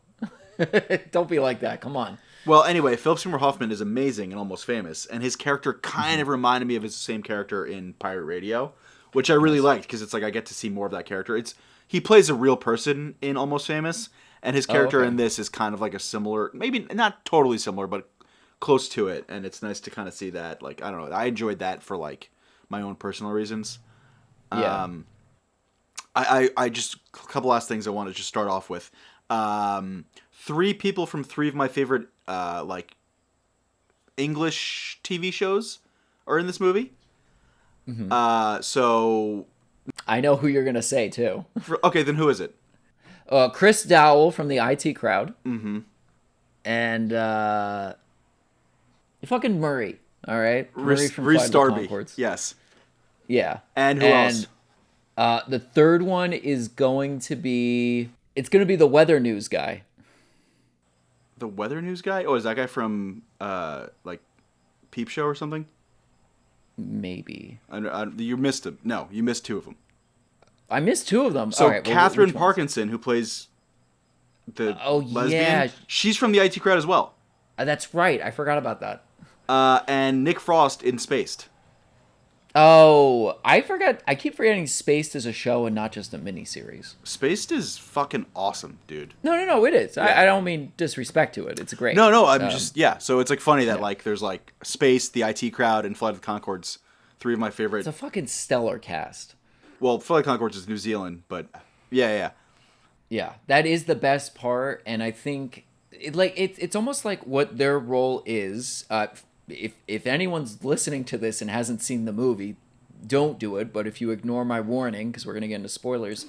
don't be like that. Come on. Well, anyway, Philip Seymour Hoffman is amazing and Almost Famous, and his character kind of reminded me of his same character in Pirate Radio, which I really liked because it's like I get to see more of that character. He plays a real person in Almost Famous, and his character in this is kind of like a similar, maybe not totally similar, but close to it, and it's nice to kind of see that. Like, I don't know, I enjoyed that for like my own personal reasons. Yeah. I just a couple last things I want to just start off with. 3 people from 3 of my favorite like English TV shows are in this movie. Mm-hmm. So I know who you're gonna say too. Okay, then who is it? Chris Dowell from the IT Crowd. Mm-hmm. And fucking Murray. All right, Murray from Rhys Darby. Yes. Yeah. And who else? The third one is going to be. It's going to be the weather news guy. The weather news guy? Oh, is that guy from like Peep Show or something? Maybe. You missed him. No, you missed 2 of them. I missed 2 of them. So all right, Catherine Parkinson, who plays the lesbian, yeah, she's from the IT Crowd as well. That's right. I forgot about that. And Nick Frost in Spaced. Oh, I forgot. I keep forgetting Spaced is a show and not just a miniseries. Spaced is fucking awesome, dude. No, it is. Yeah. I don't mean disrespect to it. It's great. No, I'm just yeah. So it's like funny that yeah. like there's like Spaced, the IT Crowd, and Flight of the Conchords, three of my favorite. It's a fucking stellar cast. Well, Flight of the Conchords is New Zealand, but yeah. Yeah, that is the best part, and I think it's almost like what their role is. If anyone's listening to this and hasn't seen the movie, don't do it. But if you ignore my warning, because we're gonna get into spoilers,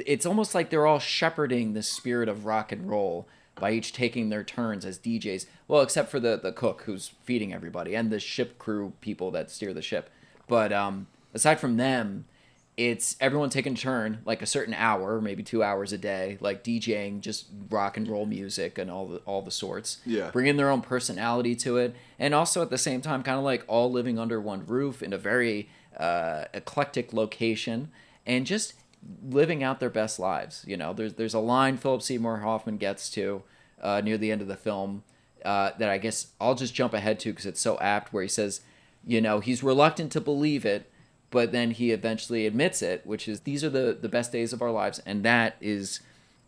it's almost like they're all shepherding the spirit of rock and roll by each taking their turns as DJs. Well, except for the cook who's feeding everybody and the ship crew people that steer the ship. But aside from them, it's everyone taking a turn, like a certain hour, maybe 2 hours a day, like DJing just rock and roll music and all the sorts. Yeah. Bringing their own personality to it, and also at the same time, kind of like all living under one roof in a very eclectic location, and just living out their best lives. You know, there's a line Philip Seymour Hoffman gets to near the end of the film that I guess I'll just jump ahead to because it's so apt, where he says, you know, he's reluctant to believe it, but then he eventually admits it, which is these are the best days of our lives. And that is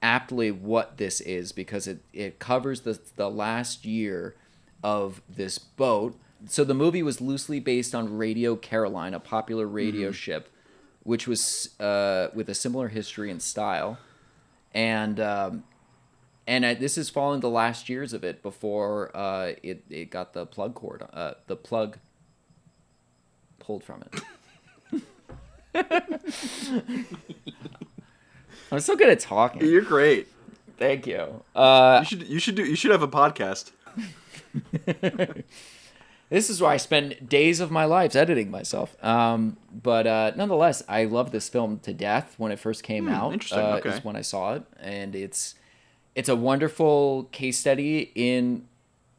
aptly what this is, because it covers the last year of this boat. So the movie was loosely based on Radio Caroline, a popular radio ship, which was with a similar history and style. And this is following the last years of it before it got the plug pulled from it. I'm so good at talking. You're great. Thank you. You should have a podcast. This is where I spend days of my lives editing myself. But nonetheless, I love this film to death when it first came out. Interesting. Okay. Is when I saw it, and it's a wonderful case study in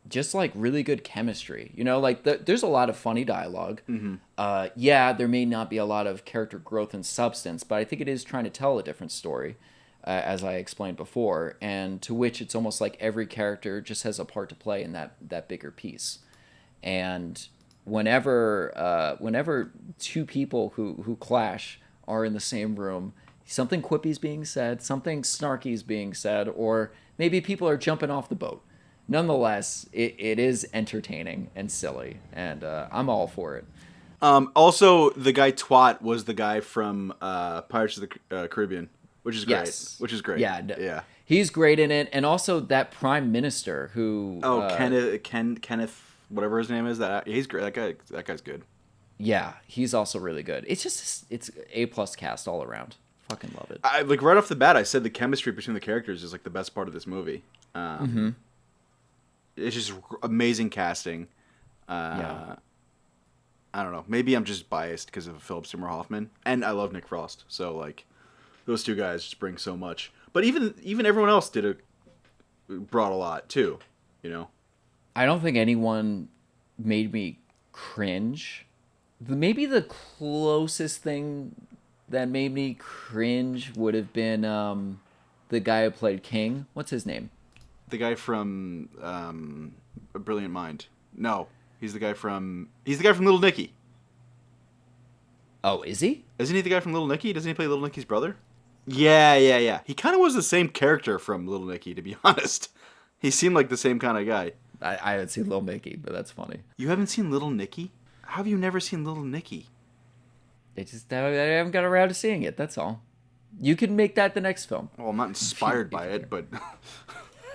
just like really good chemistry. You know, like there's a lot of funny dialogue. Yeah, there may not be a lot of character growth and substance, but I think it is trying to tell a different story, as I explained before, and to which it's almost like every character just has a part to play in that bigger piece. And whenever two people who clash are in the same room, something quippy is being said, something snarky is being said, or maybe people are jumping off the boat. Nonetheless, it is entertaining and silly, and I'm all for it. Also, the guy Twat was the guy from Pirates of the Caribbean, which is great. Yes. Which is great. Yeah. He's great in it, and also that Prime Minister who. Kenneth, whatever his name is. He's great. That guy's good. Yeah, he's also really good. It's just it's A+ cast all around. Fucking love it. I like right off the bat. I said the chemistry between the characters is like the best part of this movie. It's just amazing casting. Yeah. I don't know. Maybe I'm just biased because of Philip Seymour Hoffman, and I love Nick Frost. So like, those two guys just bring so much. But even everyone else brought a lot too. You know. I don't think anyone made me cringe. Maybe the closest thing that made me cringe would have been the guy who played King. What's his name? The guy from A Brilliant Mind. No, he's the guy from Little Nicky. Oh, is he? Isn't he the guy from Little Nicky? Doesn't he play Little Nicky's brother? Yeah. He kind of was the same character from Little Nicky, to be honest. He seemed like the same kind of guy. I haven't seen Little Nicky, but that's funny. You haven't seen Little Nicky? How have you never seen Little Nicky? I haven't got around to seeing it. That's all. You can make that the next film. Well, I'm not inspired by it, but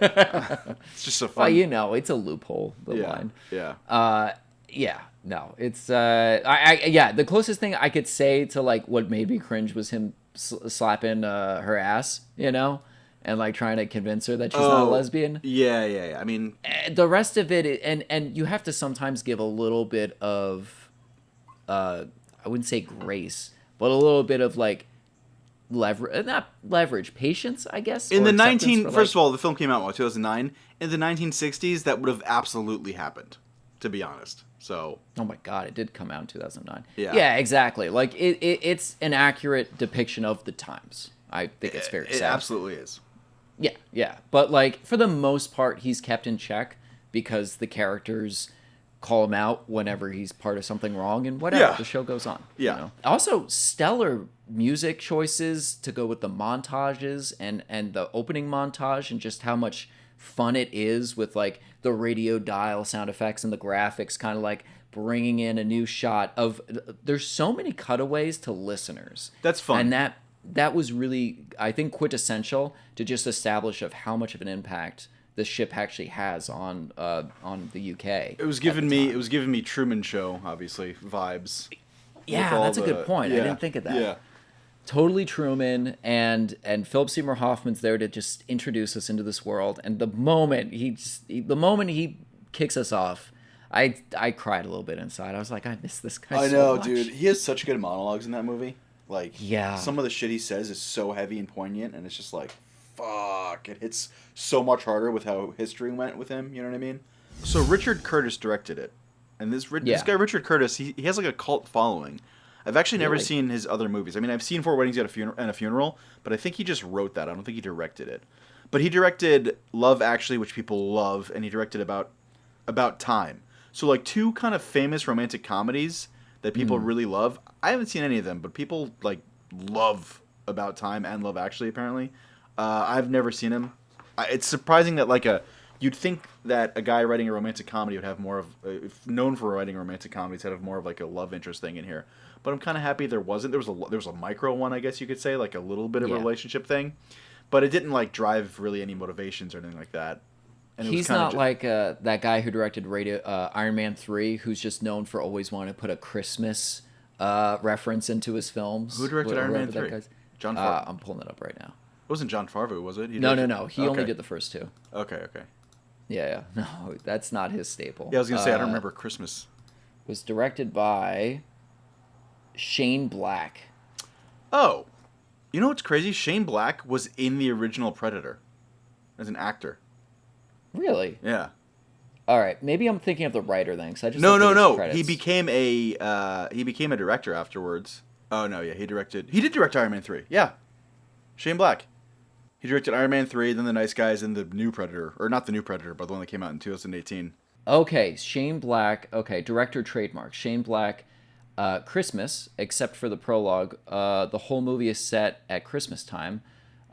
it's just so fun. Well, you know, it's a loophole. The line. Yeah. Yeah. No, it's the closest thing I could say to like what made me cringe was him slapping her ass, you know, and like trying to convince her that she's not a lesbian. Yeah. I mean, the rest of it, and you have to sometimes give a little bit of, I wouldn't say grace, but a little bit of like patience, I guess. In the first of all, the film came out in 2009. In the 1960s, that would have absolutely happened, to be honest. So. Oh my God, it did come out in 2009. Yeah. Yeah, exactly. Like it's an accurate depiction of the times. I think it's fair to say. It absolutely is. Yeah. But like for the most part, he's kept in check because the characters call him out whenever he's part of something wrong, and whatever. Yeah. The show goes on. Yeah. Also, stellar music choices to go with the montages and the opening montage, and just how much fun it is with like the radio dial sound effects and the graphics, kind of like bringing in a new shot of. There's so many cutaways to listeners. That's fun. And that was really, I think, quintessential to just establish of how much of an impact the ship actually has on the UK. It was giving me Truman Show, obviously, vibes. Yeah, that's a good point. I didn't think of that. Yeah. Totally Truman, and Philip Seymour Hoffman's there to just introduce us into this world. And the moment he kicks us off, I cried a little bit inside. I was like, I miss this guy. I so know, much. dude. He has such good monologues in that movie. Like, Yeah. some of the shit he says is so heavy and poignant, and it's just like, fuck. It hits so much harder with how history went with him. You know what I mean? So Richard Curtis directed it, and this guy Richard Curtis, he has like a cult following. I've actually never Really? seen his other movies. I mean, I've seen Four Weddings and a Funeral, but I think he just wrote that. I don't think he directed it. But he directed Love Actually, which people love, and he directed About Time. So like two kind of famous romantic comedies that people really love. I haven't seen any of them, but people like love About Time and Love Actually apparently. I've never seen them. It's surprising that you'd think that a guy writing a romantic comedy would have more of, if known for writing romantic comedies, would have more of like a love interest thing in here. But I'm kind of happy there wasn't. There was a micro one, I guess you could say, like a little bit of a relationship thing, but it didn't like drive really any motivations or anything like that. And He's not like that guy who directed Iron Man 3, who's just known for always wanting to put a Christmas reference into his films. Who directed Iron Man 3? Jon Favreau. I'm pulling it up right now. It wasn't Jon Favreau, was it? No. He only did the first two. Okay. Yeah. No, that's not his staple. Yeah, I was gonna say I don't remember Christmas. Was directed by Shane Black. Oh, you know what's crazy? Shane Black was in the original Predator as an actor. Really? Yeah. All right. Maybe I'm thinking of the writer then, because I just No. looked at his credits. He became a director afterwards. Oh no, yeah, he did direct Iron Man 3. Yeah, Shane Black. He directed Iron Man 3, then The Nice Guys, and the new Predator, or not the new Predator, but the one that came out in 2018. Okay, Shane Black. Okay, director trademark. Shane Black. Christmas, except for the prologue. The whole movie is set at Christmas time.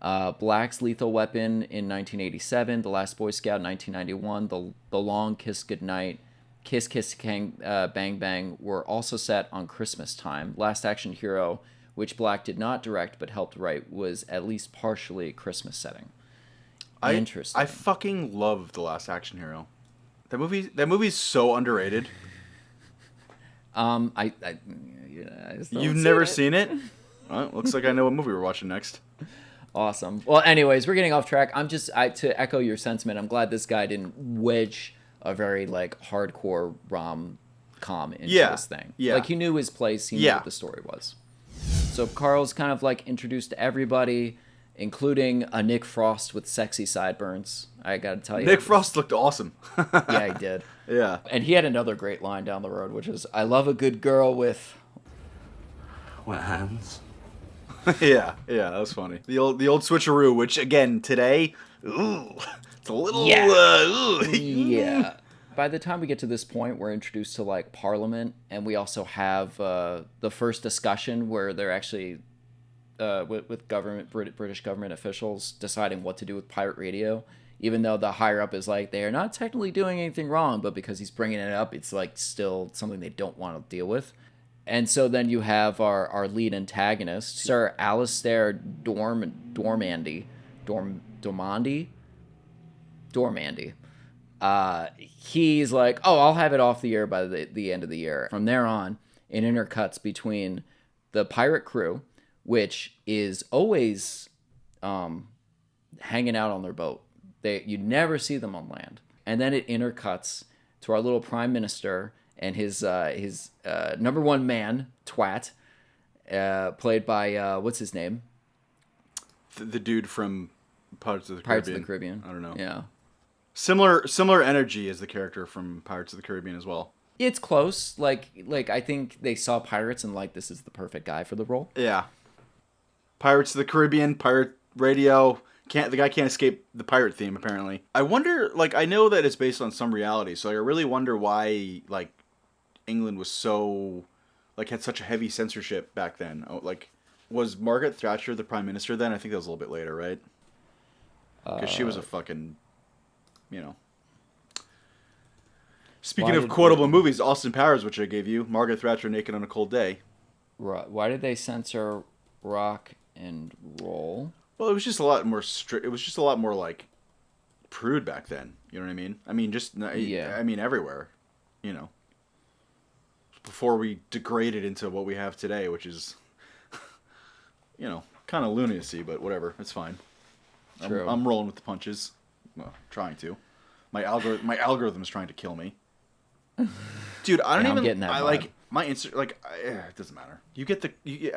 Black's Lethal Weapon in 1987, The Last Boy Scout in 1991, The Long Kiss Goodnight, Kiss Kiss Bang Bang were also set on Christmas time. Last Action Hero, which Black did not direct but helped write, was at least partially a Christmas setting. Interesting. I fucking love The Last Action Hero. That movie's so underrated. I just don't You've see never it. seen it? Well, looks like I know what movie we're watching next. Awesome. Well, anyways, we're getting off track. To echo your sentiment, I'm glad this guy didn't wedge a very like hardcore rom-com into this thing. Yeah. Like he knew his place. He knew what the story was. So Carl's kind of like introduced to everybody, including a Nick Frost with sexy sideburns. I gotta tell you, Nick Frost looked awesome. Yeah, he did. Yeah. And he had another great line down the road, which is, "I love a good girl with." Wet hands. yeah, that was funny. The old switcheroo, which again today, it's a little Yeah. By the time we get to this point, we're introduced to like Parliament, and we also have the first discussion where they're actually with British government officials deciding what to do with pirate radio. Even though the higher up is like, they are not technically doing anything wrong, but because he's bringing it up, it's like still something they don't want to deal with. And so then you have our lead antagonist, Sir Alistair Dormandy. He's like, oh, I'll have it off the air by the end of the year. From there on, it intercuts between the pirate crew, which is always hanging out on their boat. You never see them on land. And then it intercuts to our little prime minister and his number one man, Twat, played by, what's his name? The dude from Pirates of the Caribbean. I don't know. Yeah. Similar energy as the character from Pirates of the Caribbean as well. It's close. Like I think they saw pirates and like, this is the perfect guy for the role. Yeah. Pirates of the Caribbean, pirate radio, The guy can't escape the pirate theme, apparently. I wonder, like, I know that it's based on some reality, so like, I really wonder why, like, England was so, like, had such a heavy censorship back then. Oh, like, was Margaret Thatcher the prime minister then? I think that was a little bit later, right? Because she was a fucking, you know. Speaking of quotable movies, Austin Powers, which I gave you, Margaret Thatcher naked on a cold day. Why did they censor rock and roll? Well, it was just a lot more strict. It was just a lot more like prude back then. You know what I mean? I mean, just Yeah. I mean, everywhere. You know, before we degraded into what we have today, which is, you know, kind of lunacy, but whatever. It's fine. True. I'm rolling with the punches. Well, trying to. My algorithm is trying to kill me. Dude, I don't Yeah, I'm even. getting that I vibe. like my Insta. Like, it doesn't matter. You get you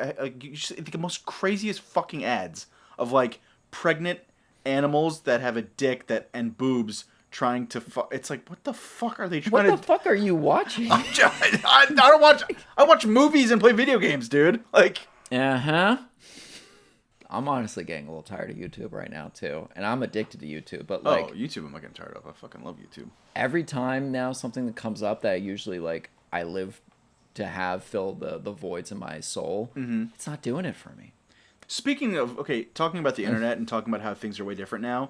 just, the most craziest fucking ads of like pregnant animals that have a dick and boobs trying to. It's like, what the fuck are they trying What the fuck are you watching? I don't watch. I watch movies and play video games, dude. Like. Uh-huh. I'm honestly getting a little tired of YouTube right now too, and I'm addicted to YouTube. But like, YouTube, I'm not getting tired of. I fucking love YouTube. every time now something that comes up that I usually like, I live to have fill the voids in my soul. It's not doing it for me. Speaking of, talking about the internet and talking about how things are way different now,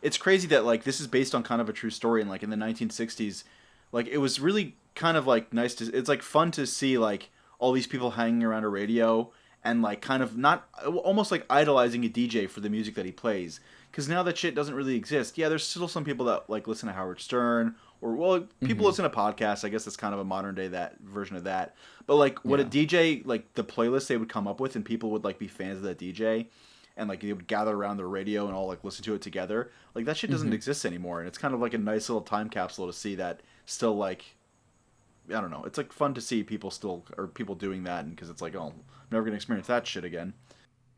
it's crazy that, like, this is based on kind of a true story. And, like, in the 1960s, like, it was really kind of, like, nice to, it's, like, fun to see, like, all these people hanging around a radio and, like, kind of not, almost, like, idolizing a DJ for the music that he plays. Because now that shit doesn't really exist. Yeah, there's still some people that, like, listen to Howard Stern, or, well, people listen to podcasts. I guess that's kind of a modern day version of that. But, like, what a DJ, like, the playlist they would come up with, and people would, like, be fans of that DJ, and, like, they would gather around the radio and all, like, listen to it together. Like, that shit doesn't exist anymore, and it's kind of, like, a nice little time capsule to see that still, like, I don't know. It's, like, fun to see people doing that, and because it's like, oh, I'm never going to experience that shit again.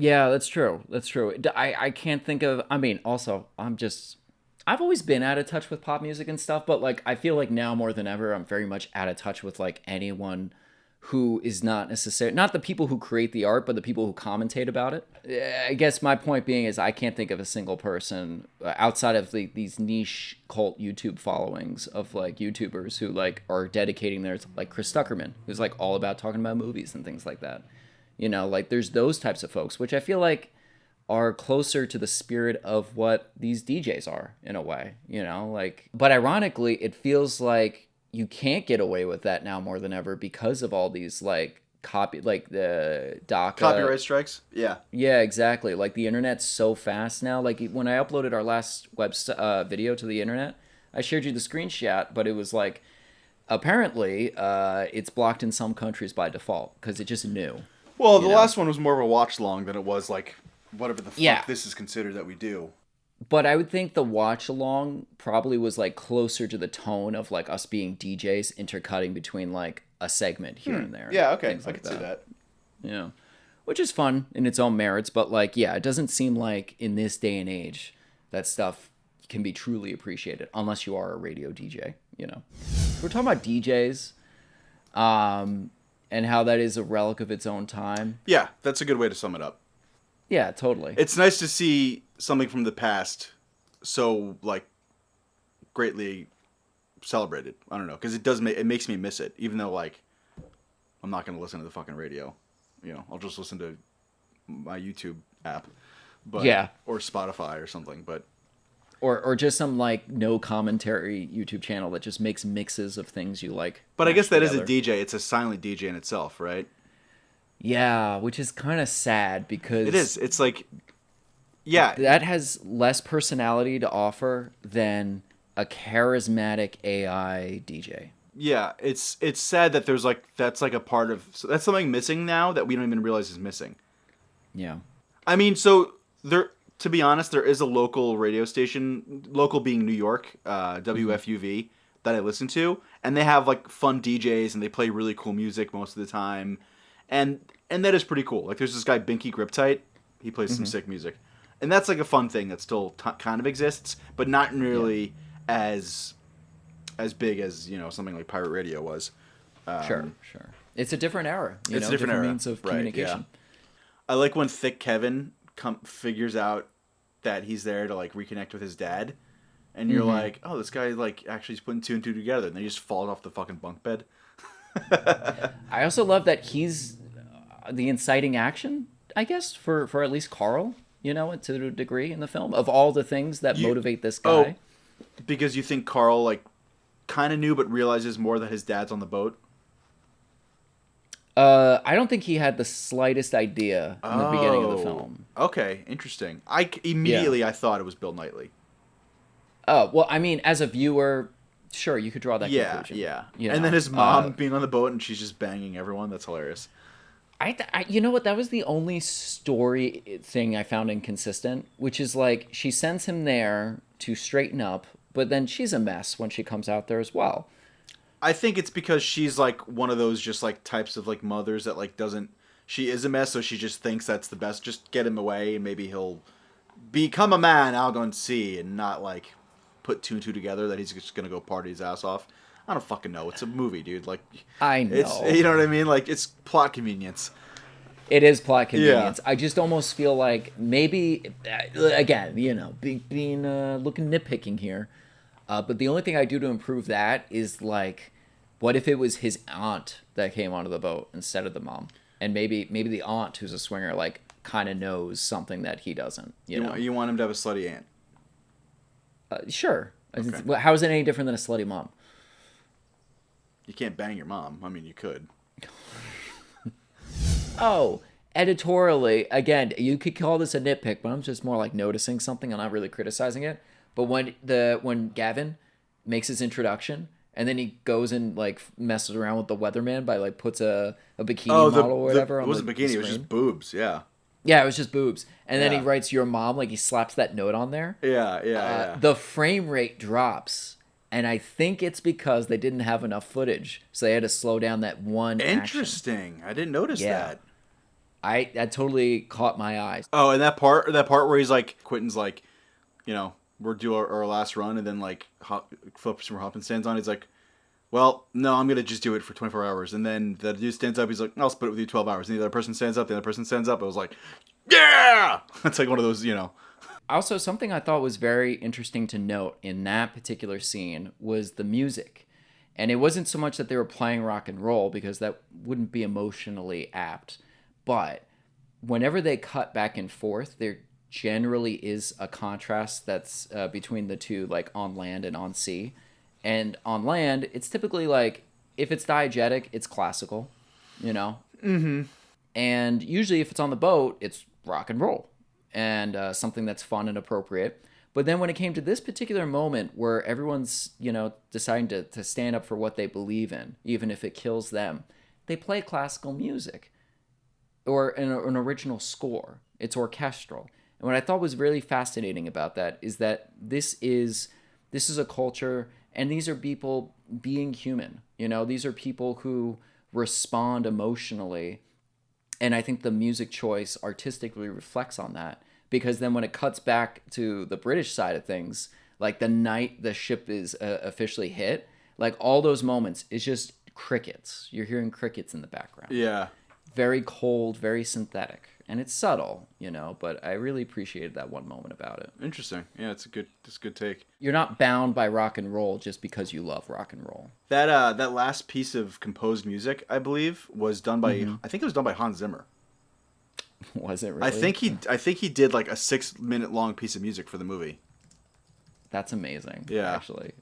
Yeah, that's true. That's true. I can't think of, I mean, also, I've always been out of touch with pop music and stuff, but, like, I feel like now more than ever, I'm very much out of touch with, like, anyone who is not necessarily, not the people who create the art, but the people who commentate about it. I guess my point being is I can't think of a single person outside of these niche cult YouTube followings of, like, YouTubers who, like, are dedicating theirs, like Chris Stuckerman, who's, like, all about talking about movies and things like that. You know, like, there's those types of folks, which I feel like are closer to the spirit of what these DJs are, in a way, you know? Like, but ironically, it feels like you can't get away with that now more than ever because of all these, like, the DACA. Copyright strikes? Yeah. Yeah, exactly. Like, the internet's so fast now. Like, when I uploaded our last video to the internet, I shared you the screenshot, but it was like, apparently, it's blocked in some countries by default because it just knew. Well, the last one was more of a watch long than it was, like, whatever the fuck this is considered that we do. But I would think the watch along probably was, like, closer to the tone of, like, us being DJs intercutting between, like, a segment here and there. Yeah, okay. Things I like can see that. Yeah. Which is fun in its own merits, but, like, yeah, it doesn't seem like in this day and age that stuff can be truly appreciated unless you are a radio DJ, you know. We're talking about DJs and how that is a relic of its own time. Yeah, that's a good way to sum it up. Yeah, totally. It's nice to see something from the past so, like, greatly celebrated. I don't know, because it makes me miss it, even though, like, I'm not going to listen to the fucking radio. You know, I'll just listen to my YouTube app. But, yeah. Or Spotify or something, but... Or just some, like, no commentary YouTube channel that just makes mixes of things you like. But I guess that is a DJ. It's a silent DJ in itself, right? Yeah, which is kind of sad because... It is. It's like... Yeah. That has less personality to offer than a charismatic AI DJ. Yeah, it's sad that there's, like, that's, like, a part of... So that's something missing now that we don't even realize is missing. Yeah. I mean, so there... To be honest, there is a local radio station, local being New York, WFUV, that I listen to, and they have, like, fun DJs, and they play really cool music most of the time, and that is pretty cool. Like, there's this guy, Binky Griptite, he plays some sick music, and that's, like, a fun thing that still kind of exists, but not really as big as, you know, something like pirate radio was. Sure. It's a different era, it's a different era. means of communication. Yeah. I like when Thick Kevin figures out that he's there to like reconnect with his dad, and you're like, oh, this guy like actually is putting two and two together, and then he just falls off the fucking bunk bed. I also love that he's the inciting action, I guess, for at least Carl, you know, to a degree in the film, of all the things that motivate this guy. Because you think Carl like kind of knew but realizes more that his dad's on the boat. I don't think he had the slightest idea in the beginning of the film. Okay, interesting. I thought it was Bill Knightley. Oh, well, I mean, as a viewer, sure, you could draw that conclusion. Yeah. You And know? then his mom being on the boat and she's just banging everyone. That's hilarious. I you know what? That was the only story thing I found inconsistent, which is like she sends him there to straighten up, but then she's a mess when she comes out there as well. I think it's because she's like one of those just like types of like mothers that like doesn't. She is a mess, so she just thinks that's the best. Just get him away, and maybe he'll become a man. I'll go and see, and not like put two and two together that he's just gonna go party his ass off. I don't fucking know. It's a movie, dude. Like, I know. It's, you know what I mean? Like, it's plot convenience. It is plot convenience. Yeah. I just almost feel like maybe, again, you know, being looking nitpicking here. But the only thing I do to improve that is like, what if it was his aunt that came onto the boat instead of the mom? And maybe the aunt, who's a swinger, like kind of knows something that he doesn't. You know, you want him to have a slutty aunt? Sure. Okay. How is it any different than a slutty mom? You can't bang your mom. I mean, you could. Oh, editorially, again, you could call this a nitpick, but I'm just more like noticing something. I'm not really criticizing it. But when Gavin makes his introduction, and then he goes and like messes around with the weatherman by like puts a bikini model or whatever. It wasn't bikini. It was just boobs. Yeah. Yeah, it was just boobs. And then he Yeah. writes "your mom," like he slaps that note on there. Yeah. The frame rate drops. And I think it's because they didn't have enough footage, so they had to slow down that one action. Interesting. I didn't notice that. That totally caught my eyes. Oh, and that part where he's like, Quentin's like, you know, we're due our last run, and then like flips from hop and stands on. He's like, well, no, I'm gonna just do it for 24 hours. And then the dude stands up. He's like, I'll split it with you 12 hours. And the other person stands up. The other person stands up. I was like, yeah. It's like one of those, you know. Also, something I thought was very interesting to note in that particular scene was the music. And it wasn't so much that they were playing rock and roll, because that wouldn't be emotionally apt. But whenever they cut back and forth, there generally is a contrast that's between the two, like on land and on sea. And on land, it's typically like, if it's diegetic, it's classical, you know? Mm-hmm. And usually if it's on the boat, it's rock and roll. And something that's fun and appropriate. But then when it came to this particular moment where everyone's, you know, deciding to stand up for what they believe in, even if it kills them, they play classical music or an original score. It's orchestral. And what I thought was really fascinating about that is that this is a culture, and these are people being human. You know, these are people who respond emotionally. And I think the music choice artistically reflects on that, because then when it cuts back to the British side of things, like the night the ship is officially hit, like all those moments, it's just crickets. You're hearing crickets in the background. Yeah. Very cold, very synthetic. And it's subtle, you know, but I really appreciated that one moment about it. Interesting. Yeah, it's a good take. You're not bound by rock and roll just because you love rock and roll. That last piece of composed music, I believe, was done by I think it was done by Hans Zimmer. Was it really? I think he did like a 6-minute long piece of music for the movie. That's amazing. Yeah. Actually,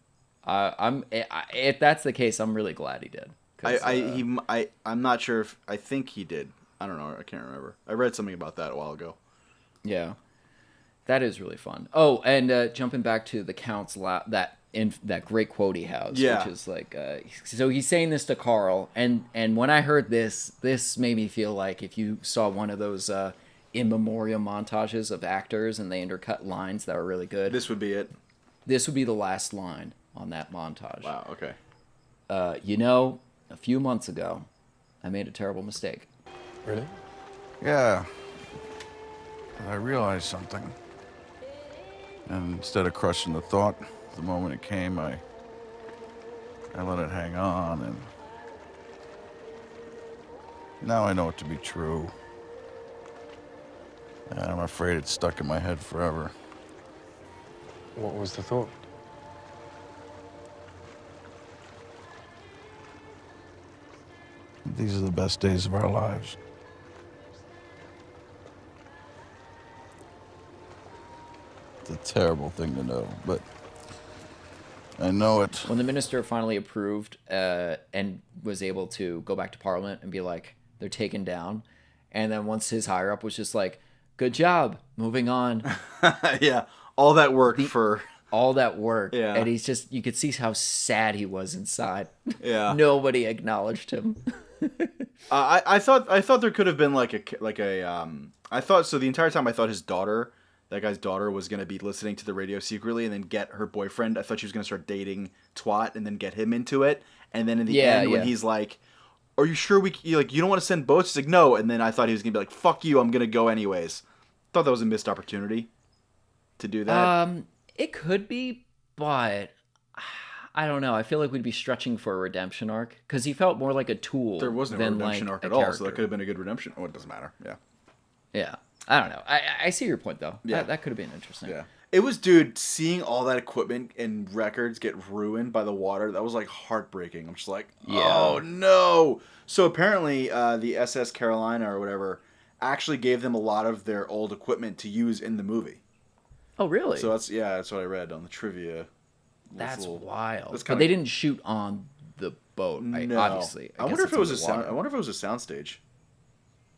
if that's the case, I'm really glad he did. I'm not sure if I think he did. I don't know. I can't remember. I read something about that a while ago. Yeah, that is really fun. Oh, and jumping back to the Count's that great quote he has, which is like, so he's saying this to Carl, and when I heard this made me feel like if you saw one of those in memoriam montages of actors and they intercut lines that were really good, This would be it. this would be the last line on that montage. Wow. Okay. You know, a few months ago, I made a terrible mistake. Really? Yeah. I realized something. And instead of crushing the thought the moment it came, I let it hang on, and now I know it to be true. And I'm afraid it's stuck in my head forever. What was the thought? These are the best days of our lives. It's a terrible thing to know, but I know it. When the minister finally approved and was able to go back to Parliament and be like, they're taken down, and then once his higher up was just like, good job, moving on. Yeah, all that work for All that work. Yeah. And he's just, you could see how sad he was inside. Yeah. Nobody acknowledged him. I thought there could have been I thought so the entire time I thought that guy's daughter was gonna be listening to the radio secretly and then get her boyfriend. I thought she was gonna start dating Twat and then get him into it. And then in the end when he's like, "Are you sure you don't want to send boats?" He's like, "No." And then I thought he was gonna be like, "Fuck you, I'm gonna go anyways." Thought that was a missed opportunity to do that. It could be, but I don't know. I feel like we'd be stretching for a redemption arc because he felt more like a tool. There wasn't a than redemption like arc a at all, so character. that could have been a good redemption. Oh, it doesn't matter. Yeah. Yeah. I don't know. I see your point though. Yeah. That could have been interesting. Yeah. It was, dude, seeing all that equipment and records get ruined by the water, that was like heartbreaking. I'm just like, oh no. So apparently the SS Carolina or whatever actually gave them a lot of their old equipment to use in the movie. Oh, really? So that's what I read on the trivia. That's wild. that's But kinda- they didn't shoot on the boat, No. obviously. I guess wonder if it's it was a underwater. sound. I wonder if it was a soundstage.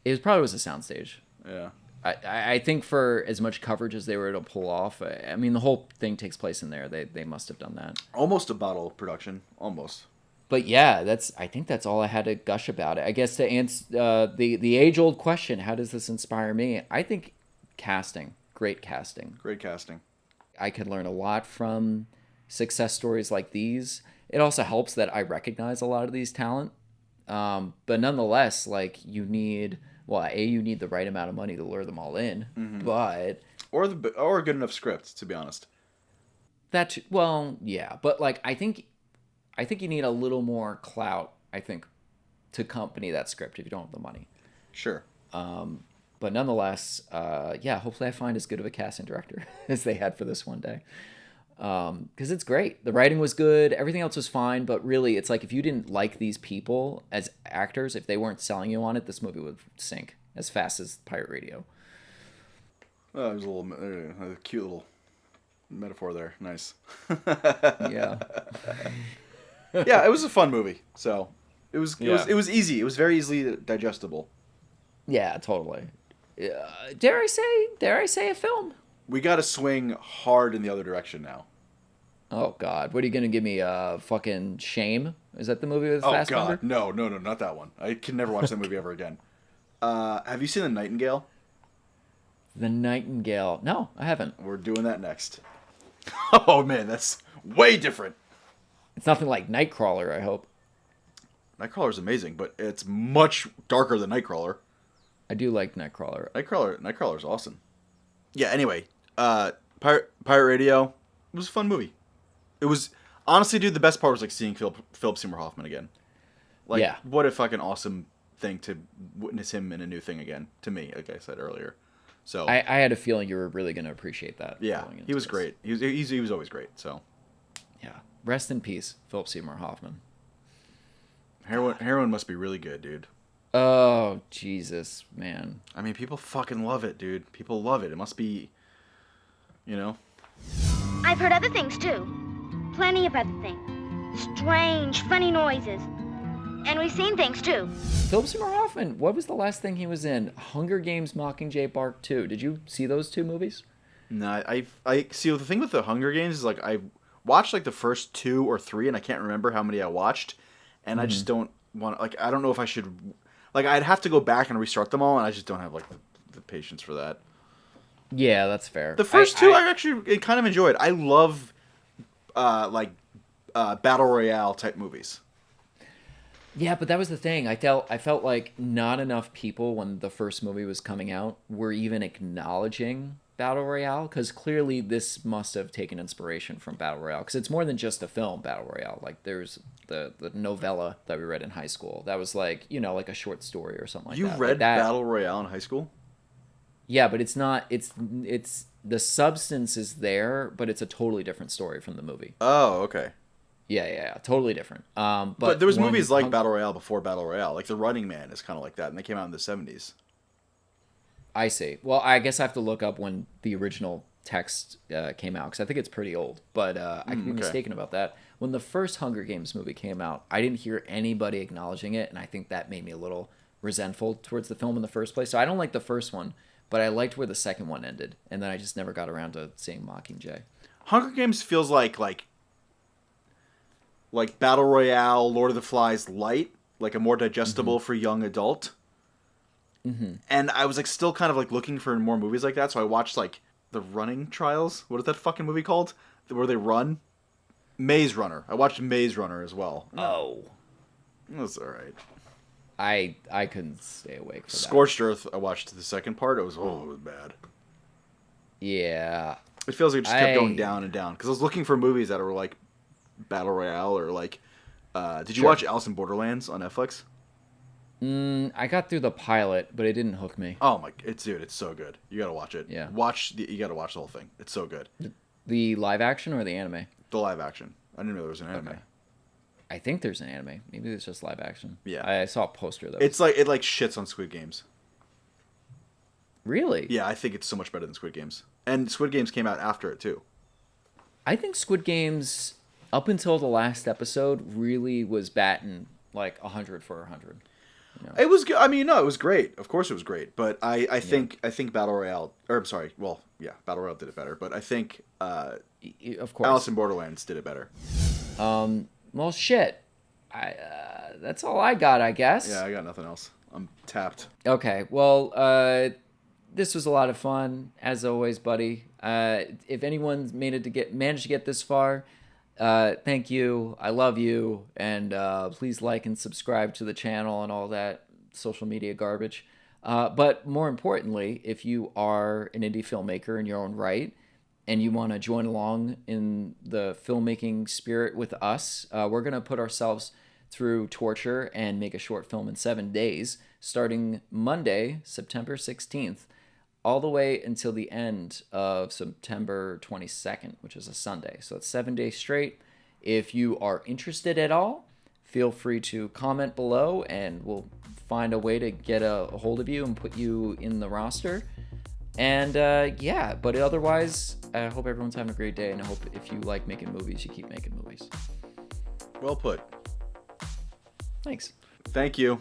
It probably was a soundstage. Yeah. I think for as much coverage as they were able to pull off, I mean, the whole thing takes place in there. They must have done that. Almost a bottle production. Almost. But yeah, I think that's all I had to gush about it. I guess to answer the age old question, how does this inspire me? I think casting, great casting. Great casting. I could learn a lot from success stories like these. It also helps that I recognize a lot of these talent. But nonetheless, like you need the right amount of money to lure them all in. Mm-hmm. But Or a good enough script, to be honest. yeah. But like I think you need a little more clout, I think, to accompany that script if you don't have the money. Sure. But nonetheless, hopefully I find as good of a casting director as they had for this one day. Because it's great. The writing was good. Everything else was fine. But really, it's like if you didn't like these people as actors, if they weren't selling you on it, this movie would sink as fast as Pirate Radio. Oh, there's a cute little metaphor there. Nice. Yeah. Yeah, it was a fun movie. So it was Yeah. it was easy. It was very easily digestible. Yeah, totally. Dare I say a film? We got to swing hard in the other direction now. Oh, God. What are you going to give me? Fucking Shame? Is that the movie with Oh Fassbender? God, no, not that one. I can never watch that movie ever again. Have you seen The Nightingale? The Nightingale. No, I haven't. We're doing that next. Oh man, that's way different. It's nothing like Nightcrawler, I hope. Nightcrawler's amazing, but it's much darker than Nightcrawler. I do like Nightcrawler. Nightcrawler's awesome. Yeah. Anyway, Pirate Radio. It was a fun movie. It was honestly, dude. The best part was like seeing Philip Seymour Hoffman again. Like, Yeah. what a fucking awesome thing to witness him in a new thing again. To me, like I said earlier. So I had a feeling you were really going to appreciate that. yeah, going into he was this. great. He was always great. So Yeah. Rest in peace, Philip Seymour Hoffman. heroin must be really good, dude. Oh, Jesus, man. I mean, people fucking love it, dude. People love it. It must be, you know. I've heard other things too. Plenty of other things. Strange, funny noises. And we've seen things too. Philip Seymour Hoffman, what was the last thing he was in? Hunger Games Mockingjay Part 2. Did you see those two movies? No, I see. The thing with the Hunger Games is like I watched like the first 2 or 3, and I can't remember how many I watched, and I just don't want. Like, I don't know if I should. Like, I'd have to go back and restart them all, and I just don't have like the patience for that. Yeah, that's fair. The first two I actually kind of enjoyed. I love battle royale type movies. Yeah, but that was the thing. I felt like not enough people when the first movie was coming out were even acknowledging Battle Royale, because clearly this must have taken inspiration from Battle Royale, because it's more than just a film, Battle Royale. Like there's the novella that we read in high school. That was like, like a short story or something like You that. read Like that, Battle Royale in high school? Yeah, but it's not. It's The substance is there, but it's a totally different story from the movie. Oh, okay. Yeah, totally different. But there was movies like Battle Royale before Battle Royale. Like The Running Man is kind of like that, and they came out in the 70s. I see. Well, I guess I have to look up when the original text came out, because I think it's pretty old. But I could be mistaken about that. When the first Hunger Games movie came out, I didn't hear anybody acknowledging it, and I think that made me a little resentful towards the film in the first place. So I don't like the first one, but I liked where the second one ended, and then I just never got around to seeing Mockingjay. Hunger Games feels like Battle Royale, Lord of the Flies light, like a more digestible for young adult. Mm-hmm. And I was like still kind of like looking for more movies like that, so I watched like The Running Trials. What is that fucking movie called? Where they run? Maze Runner. I watched Maze Runner as well. Oh. It was alright. I couldn't stay awake for that. Scorched Earth, I watched the second part. It was bad. Yeah. It feels like it just kept going down and down. Because I was looking for movies that were like Battle Royale or like... did you watch Alice in Borderlands on Netflix? I got through the pilot, but it didn't hook me. Oh my... It's so good. You gotta watch it. Yeah. You gotta watch the whole thing. It's so good. The live action or the anime? The live action. I didn't know there was an anime. Okay. I think there's an anime. Maybe it's just live action. Yeah. I saw a poster though. It's like it shits on Squid Games. Really? Yeah, I think it's so much better than Squid Games. And Squid Games came out after it too. I think Squid Games, up until the last episode, really was batting like 100 for 100. You know? It was good. I mean, no, it was great. Of course it was great. But I think Battle Royale, or I'm sorry, well, yeah, Battle Royale did it better. But I think of course Alice in Borderlands did it better. Well, shit. That's all I got, I guess. Yeah, I got nothing else. I'm tapped. Okay, well, this was a lot of fun, as always, buddy. If anyone's managed to get this far, thank you. I love you, and please like and subscribe to the channel and all that social media garbage. But more importantly, if you are an indie filmmaker in your own right, and you want to join along in the filmmaking spirit with us, we're going to put ourselves through torture and make a short film in 7 days, starting Monday, September 16th, all the way until the end of September 22nd, which is a Sunday. So it's 7 days straight. If you are interested at all, feel free to comment below, and we'll find a way to get a hold of you and put you in the roster. And yeah, but otherwise, I hope everyone's having a great day, and I hope if you like making movies, you keep making movies. Well put. Thanks. Thank you.